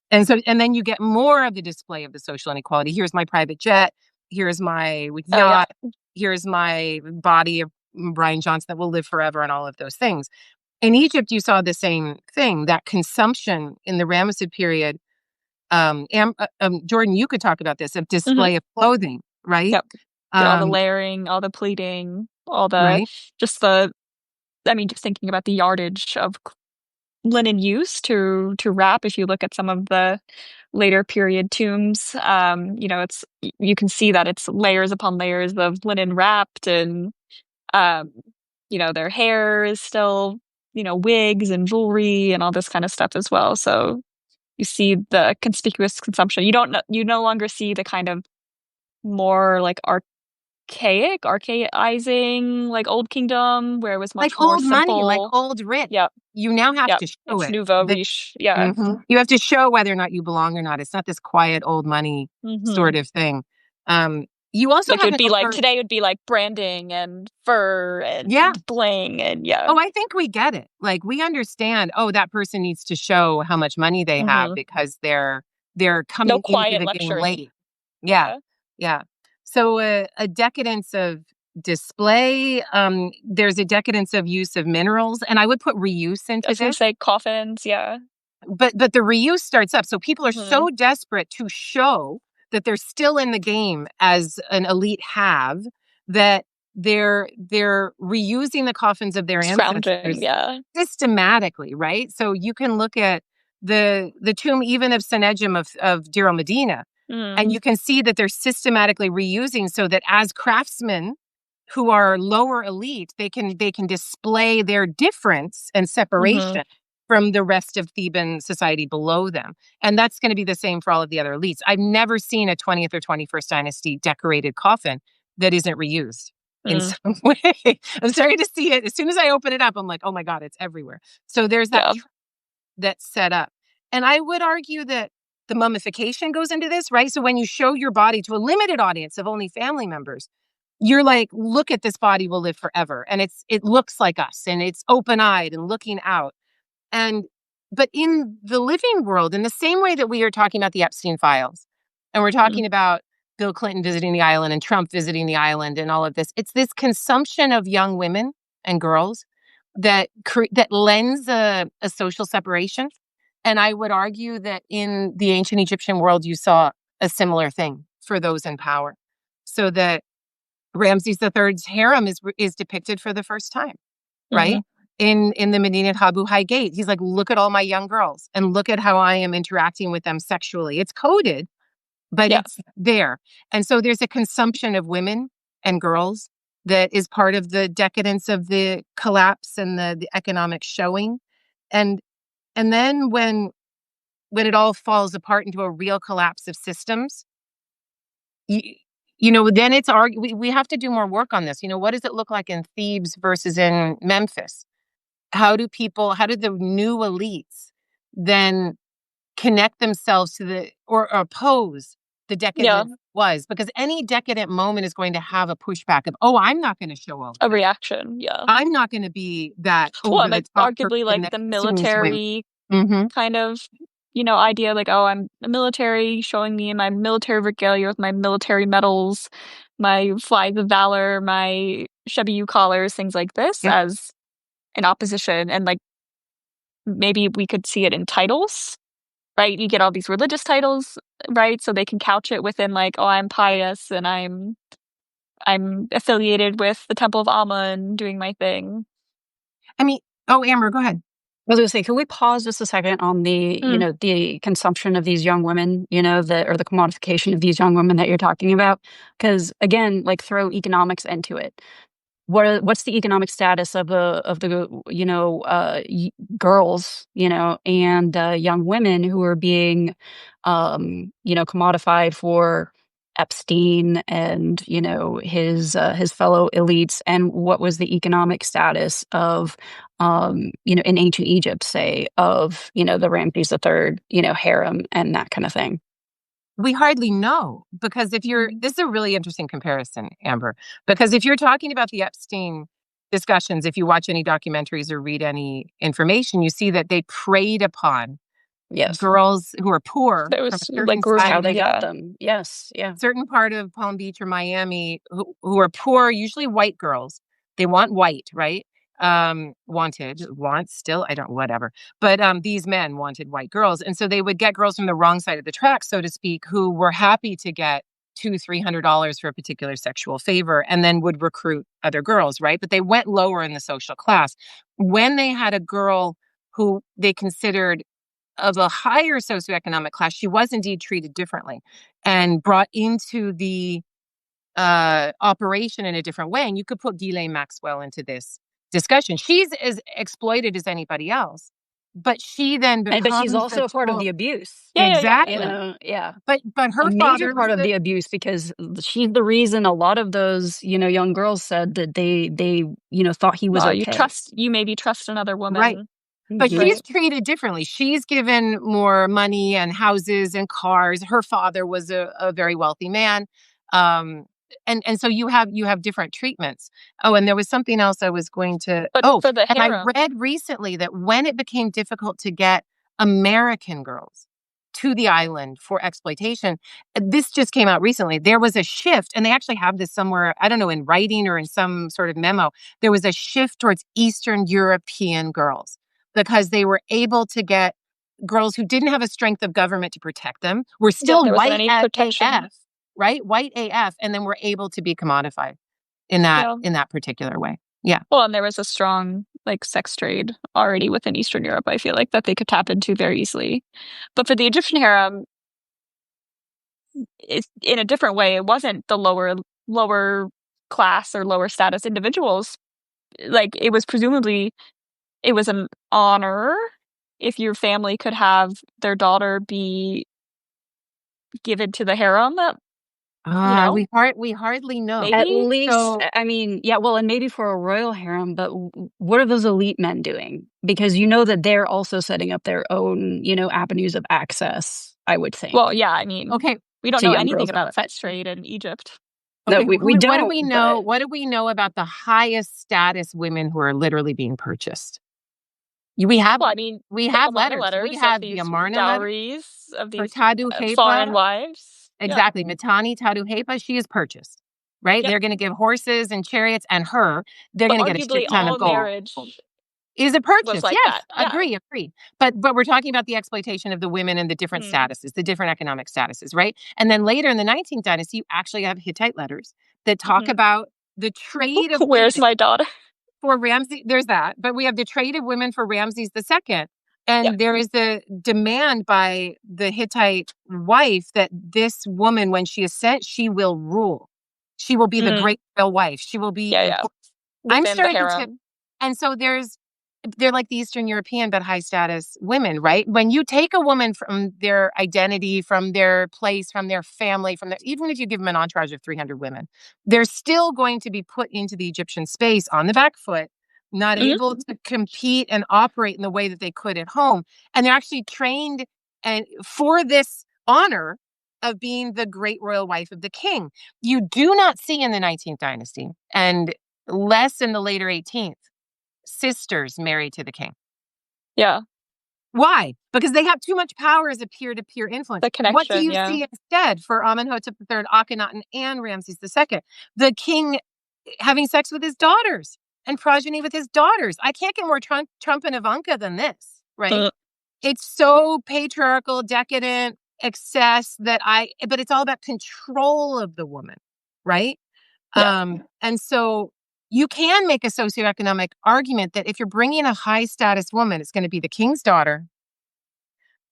And then you get more of the display of the social inequality. Here's my private jet. Here's my yacht. Here's my body of Brian Johnson that will live forever and all of those things. In Egypt, you saw the same thing, that consumption in the Ramesses period. Jordan, you could talk about this, of display of clothing, right? Yep. All the layering, all the pleating, all the, right? just thinking about the yardage of linen used to wrap. If you look at some of the later period tombs, you can see that it's layers upon layers of linen wrapped, and their hair is still, wigs and jewelry and all this kind of stuff as well. So you see the conspicuous consumption. You no longer see the kind of more like archaizing, like Old Kingdom, where it was much like more old simple. money, like old rich. Yep. You now have to show It's it. nouveau riche. Yeah. You have to show whether or not you belong or not. It's not this quiet old money sort of thing. You also like, it would be like today would be like branding and fur and bling and Oh, I think we get it. Like, we understand, that person needs to show how much money they have because they're coming into the game late. Yeah. So a decadence of display. There's a decadence of use of minerals, and I would put reuse into this. I was gonna say coffins, yeah. But the reuse starts up. So people are so desperate to show that they're still in the game as an elite have, that they're reusing the coffins of their ancestors systematically, right? So you can look at the tomb even of Senejm of Deir el-Medina, and you can see that they're systematically reusing, so that as craftsmen who are lower elite, they can display their difference and separation from the rest of Theban society below them. And that's going to be the same for all of the other elites. I've never seen a 20th or 21st dynasty decorated coffin that isn't reused in some way. I'm starting to see it. As soon as I open it up, I'm like, oh my God, it's everywhere. So there's that that's set up. And I would argue that the mummification goes into this, right? So when you show your body to a limited audience of only family members, you're like, look at this body, will live forever. And it looks like us, and it's open-eyed and looking out. But in the living world, in the same way that we are talking about the Epstein files, and we're talking about Bill Clinton visiting the island and Trump visiting the island and all of this, it's this consumption of young women and girls that lends a social separation. And I would argue that in the ancient Egyptian world, you saw a similar thing for those in power. So that Ramses III's harem is depicted for the first time, right? In the Medinet Habu High Gate. He's like, look at all my young girls and look at how I am interacting with them sexually. It's coded, but it's there. And so there's a consumption of women and girls that is part of the decadence of the collapse and the economic showing. And then when it all falls apart into a real collapse of systems, then it's we have to do more work on this. What does it look like in Thebes versus in Memphis? How do the new elites then connect themselves to or oppose the decadent was? Because any decadent moment is going to have a pushback of, I'm not going to show all a reaction. Yeah. I'm not going to be that. Arguably like the military kind of, idea, like, I'm a military, showing me my military regalia with my military medals, my flags of valor, my Shebi collars, things like this, as in opposition, and like maybe we could see it in titles, right? You get all these religious titles, right? So they can couch it within like, oh, I'm pious and I'm affiliated with the Temple of Amun doing my thing. I mean, oh, Amber, go ahead. I was going to say, can we pause just a second on the, the consumption of these young women, or the commodification of these young women that you're talking about? Because again, like throw economics into it. What's the economic status of the girls, and young women who are being, commodified for Epstein and his fellow elites, and what was the economic status of in ancient Egypt, say, of the Ramses III harem and that kind of thing? We hardly know, because this is a really interesting comparison, Amber, because if you're talking about the Epstein discussions, if you watch any documentaries or read any information, you see that they preyed upon girls who are poor. That was like how they got them. Yes. Yeah. Certain part of Palm Beach or Miami who are poor, usually white girls. They want white, right? Whatever. But these men wanted white girls. And so they would get girls from the wrong side of the track, so to speak, who were happy to get $200-$300 for a particular sexual favor, and then would recruit other girls, right? But they went lower in the social class. When they had a girl who they considered of a higher socioeconomic class, she was indeed treated differently and brought into the operation in a different way. And you could put Ghislaine Maxwell into this discussion. She's as exploited as anybody else, but she then becomes, but she's also a part of the abuse. Yeah, exactly. But her major part of the abuse, because she's the reason a lot of those young girls said that they thought he was okay. You maybe trust another woman, right? But she's treated differently. She's given more money and houses and cars. Her father was a very wealthy man. And so you have different treatments. Oh, and there was something else I was going to. For the harem. I read recently that when it became difficult to get American girls to the island for exploitation, this just came out recently. There was a shift, and they actually have this somewhere, I don't know, in writing or in some sort of memo. There was a shift towards Eastern European girls because they were able to get girls who didn't have a strength of government to protect them, were still white AF. Right? White AF, and then we're able to be commodified in that particular way. Yeah. Well, and there was a strong sex trade already within Eastern Europe, I feel like, that they could tap into very easily. But for the Egyptian harem, it's in a different way. It wasn't the lower class or lower status individuals. It was presumably, it was an honor if your family could have their daughter be given to the harem. We hardly know. Maybe? At least, and maybe for a royal harem, but what are those elite men doing? Because that they're also setting up their own, avenues of access, I would think. Well, yeah, okay. We don't know anything about sex trade in Egypt. Okay, no, we don't. What do we know? What do we know about the highest status women who are literally being purchased? We have letters. We have the Amarna dowries of these foreign wives. Exactly. Mitanni Tadouhepa, she is purchased, right? Yep. They're going to give horses and chariots, and they're going to get a shit ton of gold. Marriage is a purchase. Yes, that. Agree. But we're talking about the exploitation of the women and the different statuses, the different economic statuses, right? And then later in the 19th dynasty, you actually have Hittite letters that talk about the trade of where's my daughter? For Ramses, there's that. But we have the trade of women for Ramses II. And there is the demand by the Hittite wife that this woman, when she is sent, she will rule. She will be the great royal wife. She will be. I'm starting to. And so they're like the Eastern European but high status women, right? When you take a woman from their identity, from their place, from their family, even if you give them an entourage of 300 women, they're still going to be put into the Egyptian space on the back foot, not able to compete and operate in the way that they could at home. And they're actually trained and for this honor of being the great royal wife of the king. You do not see in the 19th dynasty, and less in the later 18th, sisters married to the king. Yeah. Why? Because they have too much power as a peer-to-peer influence. The connection, what do you see instead for Amenhotep III, Akhenaten, and Ramses II? The king having sex with his daughters and progeny with his daughters. I can't get more Trump and Ivanka than this, right? It's so patriarchal, decadent, excess but it's all about control of the woman, right? Yeah. And so you can make a socioeconomic argument that if you're bringing a high status woman, it's going to be the king's daughter.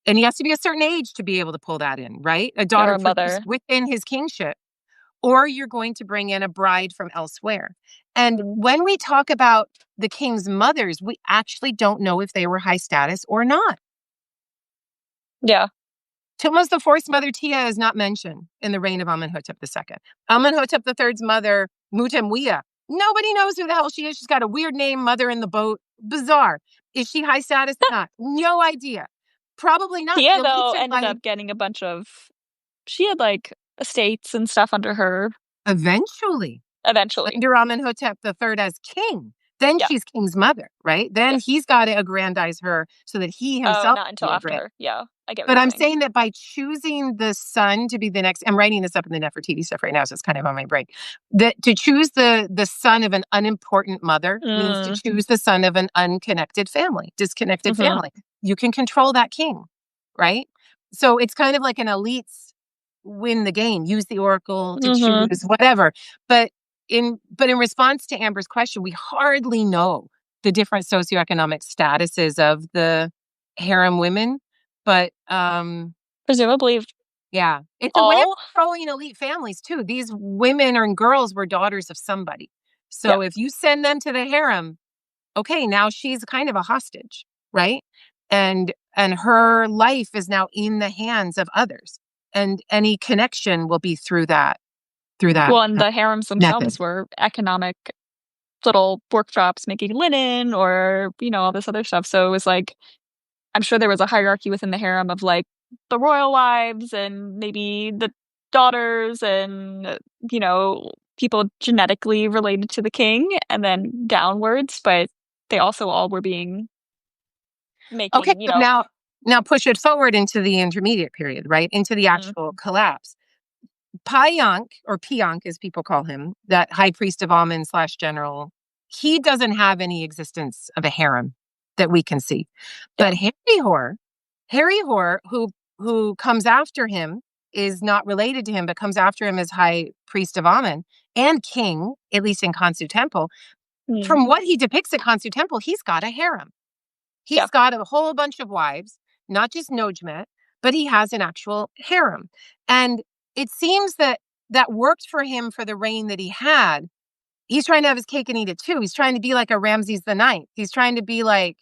And he has to be a certain age to be able to pull that in, right? A daughter mother within his kingship. Or you're going to bring in a bride from elsewhere. And when we talk about the king's mothers, we actually don't know if they were high status or not. Yeah. Thutmose IV's mother, Tia, is not mentioned in the reign of Amenhotep II. Amenhotep III's mother, Mutemwiya, nobody knows who the hell she is. She's got a weird name, mother in the boat. Bizarre. Is she high status? Not. No idea. Probably not. Tia, though, ended up getting a bunch of... She had, like, estates and stuff under her. Eventually. Under Amenhotep III as king. Then she's king's mother, right? Then he's got to aggrandize her so that he himself... Oh, not until after. Yeah, I get what But you're I'm saying that by choosing the son to be the next... I'm writing this up in the Nefertiti stuff right now, so it's kind of on my brain. That to choose the son of an unimportant mother means to choose the son of an unconnected family, disconnected family. You can control that king, right? So it's kind of like an elites win the game, use the oracle to choose whatever. But in response to Amber's question, we hardly know the different socioeconomic statuses of the harem women, but presumably, yeah, it's a way of controlling elite families too. These women and girls were daughters of somebody, so if you send them to the harem, okay, now she's kind of a hostage, right? And her life is now in the hands of others, and any connection will be through that. Well, and the harems themselves were economic little workshops making linen or, all this other stuff. So it was like, I'm sure there was a hierarchy within the harem of like the royal wives and maybe the daughters and, people genetically related to the king and then downwards, but they also all were being making, okay, so now push it forward into the intermediate period, right? Into the actual collapse. Payyank, or Piyank as people call him, that high priest of Amen / general, he doesn't have any existence of a harem that we can see. But Harry Hor, who comes after him, is not related to him, but comes after him as high priest of Amen and king, at least in Khonsu Temple. From what he depicts at Khonsu Temple, he's got a harem. He's got a whole bunch of wives, not just Nojmet, but he has an actual harem. And it seems that worked for him for the reign that he had. He's trying to have his cake and eat it too. He's trying to be like a Ramses IX. He's trying to be like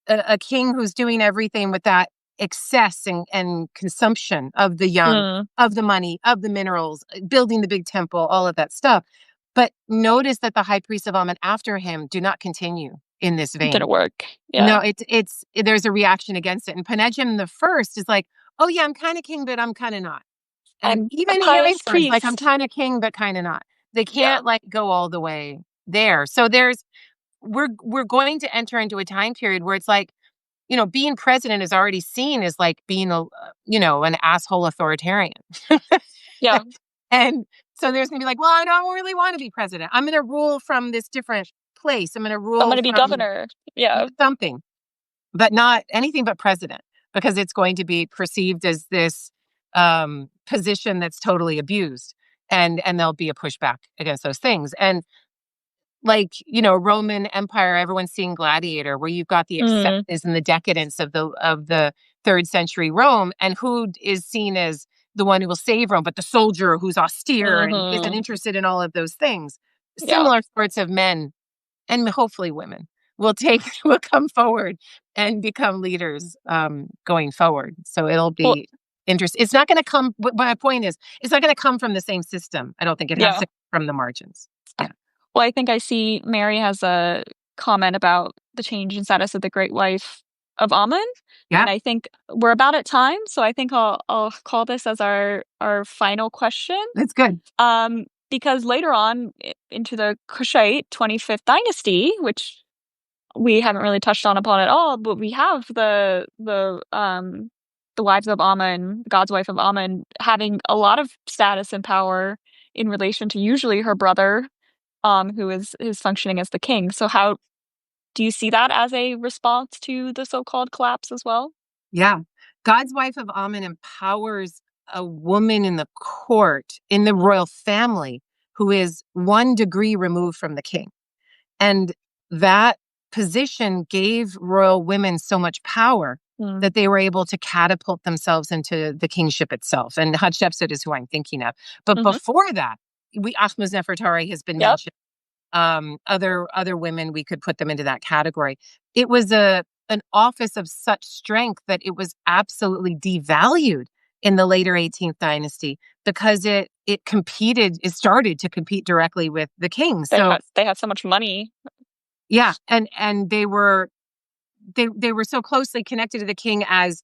a king who's doing everything with that excess and consumption of the young, of the money, of the minerals, building the big temple, all of that stuff. But notice that the high priests of Amen after him do not continue in this vein. It didn't work. Yeah. No, there's a reaction against it. And Panedjem the First is like, oh yeah, I'm kind of king, but I'm kind of not. And even Harry is like, I'm kind of king, but kind of not. They can't like go all the way there. So we're going to enter into a time period where it's like, being president is already seen as like being an asshole authoritarian. Yeah. And so there's going to be like, well, I don't really want to be president. I'm going to rule from this different place. I'm going to be governor. Yeah. Something, but not anything but president, because it's going to be perceived as this position that's totally abused, and there'll be a pushback against those things. And like, Roman Empire, everyone's seeing Gladiator, where you've got the acceptance and the decadence of the 3rd century Rome, and who is seen as the one who will save Rome, but the soldier who's austere and isn't interested in all of those things. Similar sorts of men, and hopefully women, will come forward and become leaders going forward. So it'll be interesting. It's not going to come. My point is, it's not going to come from the same system. I don't think it has to come from the margins. Yeah. Well, I think I see Mary has a comment about the change in status of the great wife of Amen. Yeah. And I think we're about at time, so I think I'll call this as our final question. That's good. Because later on into the Kushite 25th dynasty, which we haven't really touched on upon at all, but we have the wives of Amen, God's wife of Amen, having a lot of status and power in relation to usually her brother who is functioning as the king. So how do you see that as a response to the so-called collapse as well? Yeah. God's wife of Ammon empowers a woman in the court, in the royal family, who is 1 degree removed from the king. And that position gave royal women so much power that they were able to catapult themselves into the kingship itself. And Hatshepsut is who I'm thinking of. But before that, Ahmose Nefertari has been mentioned. Other women, we could put them into that category. It was an office of such strength that it was absolutely devalued in the later 18th dynasty because it started to compete directly with the king. They had so much money. Yeah, and they were so closely connected to the king as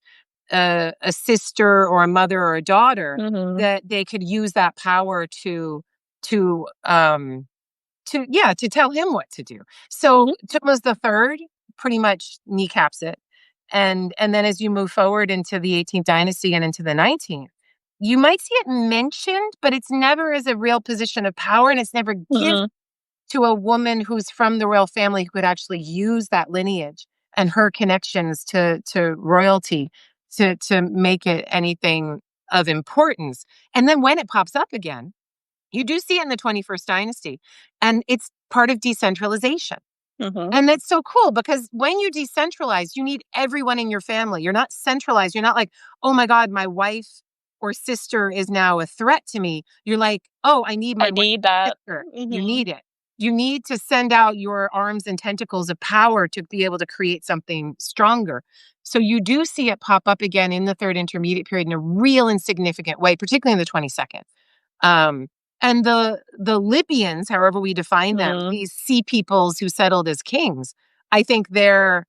a sister or a mother or a daughter that they could use that power to tell him what to do. So Thutmose III pretty much kneecaps it. And then as you move forward into the 18th dynasty and into the 19th, you might see it mentioned, but it's never as a real position of power, and it's never given to a woman who's from the royal family who could actually use that lineage and her connections to royalty to make it anything of importance. And then when it pops up again, you do see it in the 21st dynasty, and it's part of decentralization. And that's so cool because when you decentralize, you need everyone in your family. You're not centralized. You're not like, oh my God, my wife or sister is now a threat to me. You're like, oh, I need that. You need it. You need to send out your arms and tentacles of power to be able to create something stronger. So you do see it pop up again in the third intermediate period in a real and significant way, particularly in the 22nd. And the Libyans, however we define them, these sea peoples who settled as kings, I think they're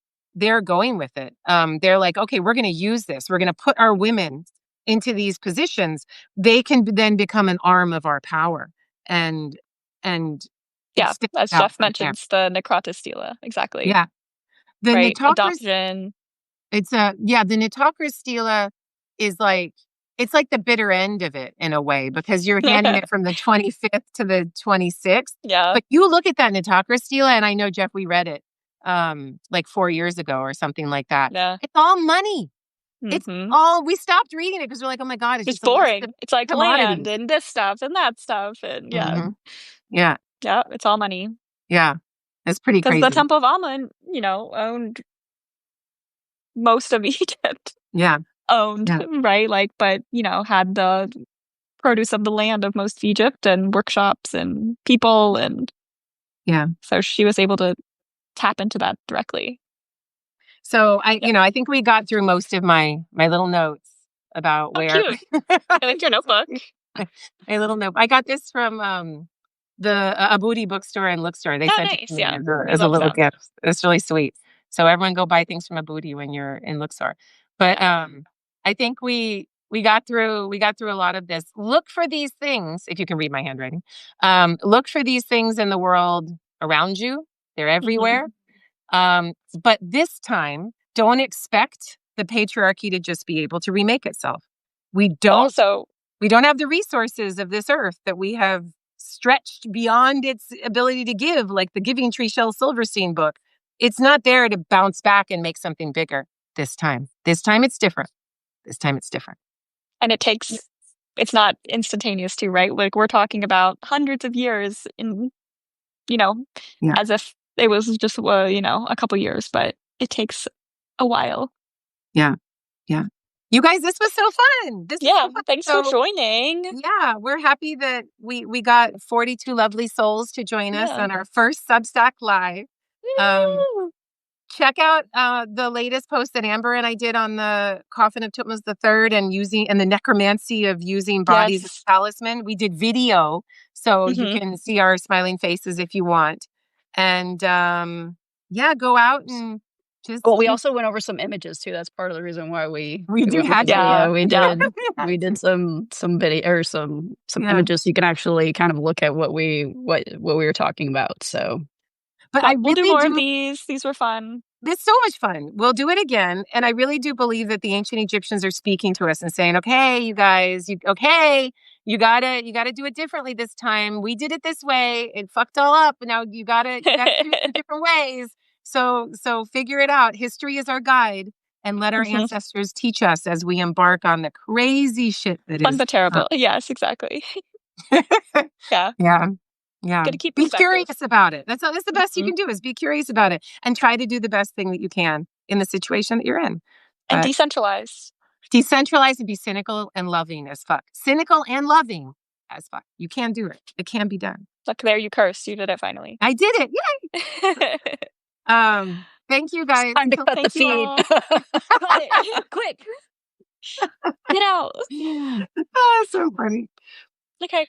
going with it. They're like, okay, we're going to use this. We're going to put our women into these positions. They can then become an arm of our power. And yeah, as Jeff mentions, the Necrata Stela, exactly. Yeah, the adoption. It's the Nitocris Stela is like. It's like the bitter end of it in a way because you're handing it from the 25th to the 26th. Yeah. But you look at that Nitocris Stela, and I know, Jeff, we read it like 4 years ago or something like that. Yeah. It's all money. It's all, we stopped reading it because we're like, oh my God, it's just boring. It's like land and this stuff and that stuff. And yeah. Yeah. Yeah. It's all money. Yeah. It's pretty crazy. Because the Temple of Amun, owned most of Egypt. Yeah. Right? Like, but, had the produce of the land of most of Egypt and workshops and people. And so she was able to tap into that directly. So I think we got through most of my little notes about where. Cute. I like your notebook. My little note. I got this from the Aboudi bookstore and Lookstore. They sent it to me as a little gift. It's really sweet. So everyone go buy things from Aboudi when you're in Lookstore. But I think we got through a lot of this. Look for these things, if you can read my handwriting. Look for these things in the world around you. They're everywhere. But this time, don't expect the patriarchy to just be able to remake itself. We don't have the resources of this earth that we have stretched beyond its ability to give, like the Giving Tree Shel Silverstein book. It's not there to bounce back and make something bigger this time. This time it's different. And it's not instantaneous too, right? Like we're talking about hundreds of years in, as if it was just, a couple years, but it takes a while. Yeah. Yeah. You guys, this was so fun. Thanks for joining. Yeah, we're happy that we got 42 lovely souls to join us on our first Substack Live. Check out the latest post that Amber and I did on the coffin of Thutmose III and the necromancy of using bodies as talisman. We did video, so you can see our smiling faces if you want. And go out and just. Well, we also went over some images too. That's part of the reason why we do have. Yeah, we did. We did some video or some images. So you can actually kind of look at what we were talking about. So. But we'll do more of these. These were fun. It's so much fun. We'll do it again. And I really do believe that the ancient Egyptians are speaking to us and saying, okay, you guys, You gotta do it differently this time. We did it this way. It fucked all up. Now you gotta do it in different ways. So figure it out. History is our guide, and let our ancestors teach us as we embark on the crazy shit that Fun is but terrible. Yes, exactly. Yeah. Yeah. Gotta keep Be perspective. curious about it. That's the best you can do, is be curious about it and try to do the best thing that you can in the situation that you're in. And decentralize. Decentralize and be cynical and loving as fuck. Cynical and loving as fuck. You can do it. It can be done. Look, there you cursed. You did it finally. I did it. Yay. Thank you guys. Time to cut the feed. Cut it. Quick. Get out. So funny. Okay.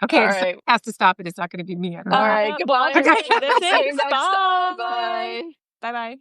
Okay, All it right. has to stop it. It's not going to be me. I don't know. All right. Goodbye. Well, See you next time. Bye. Bye. Bye-bye.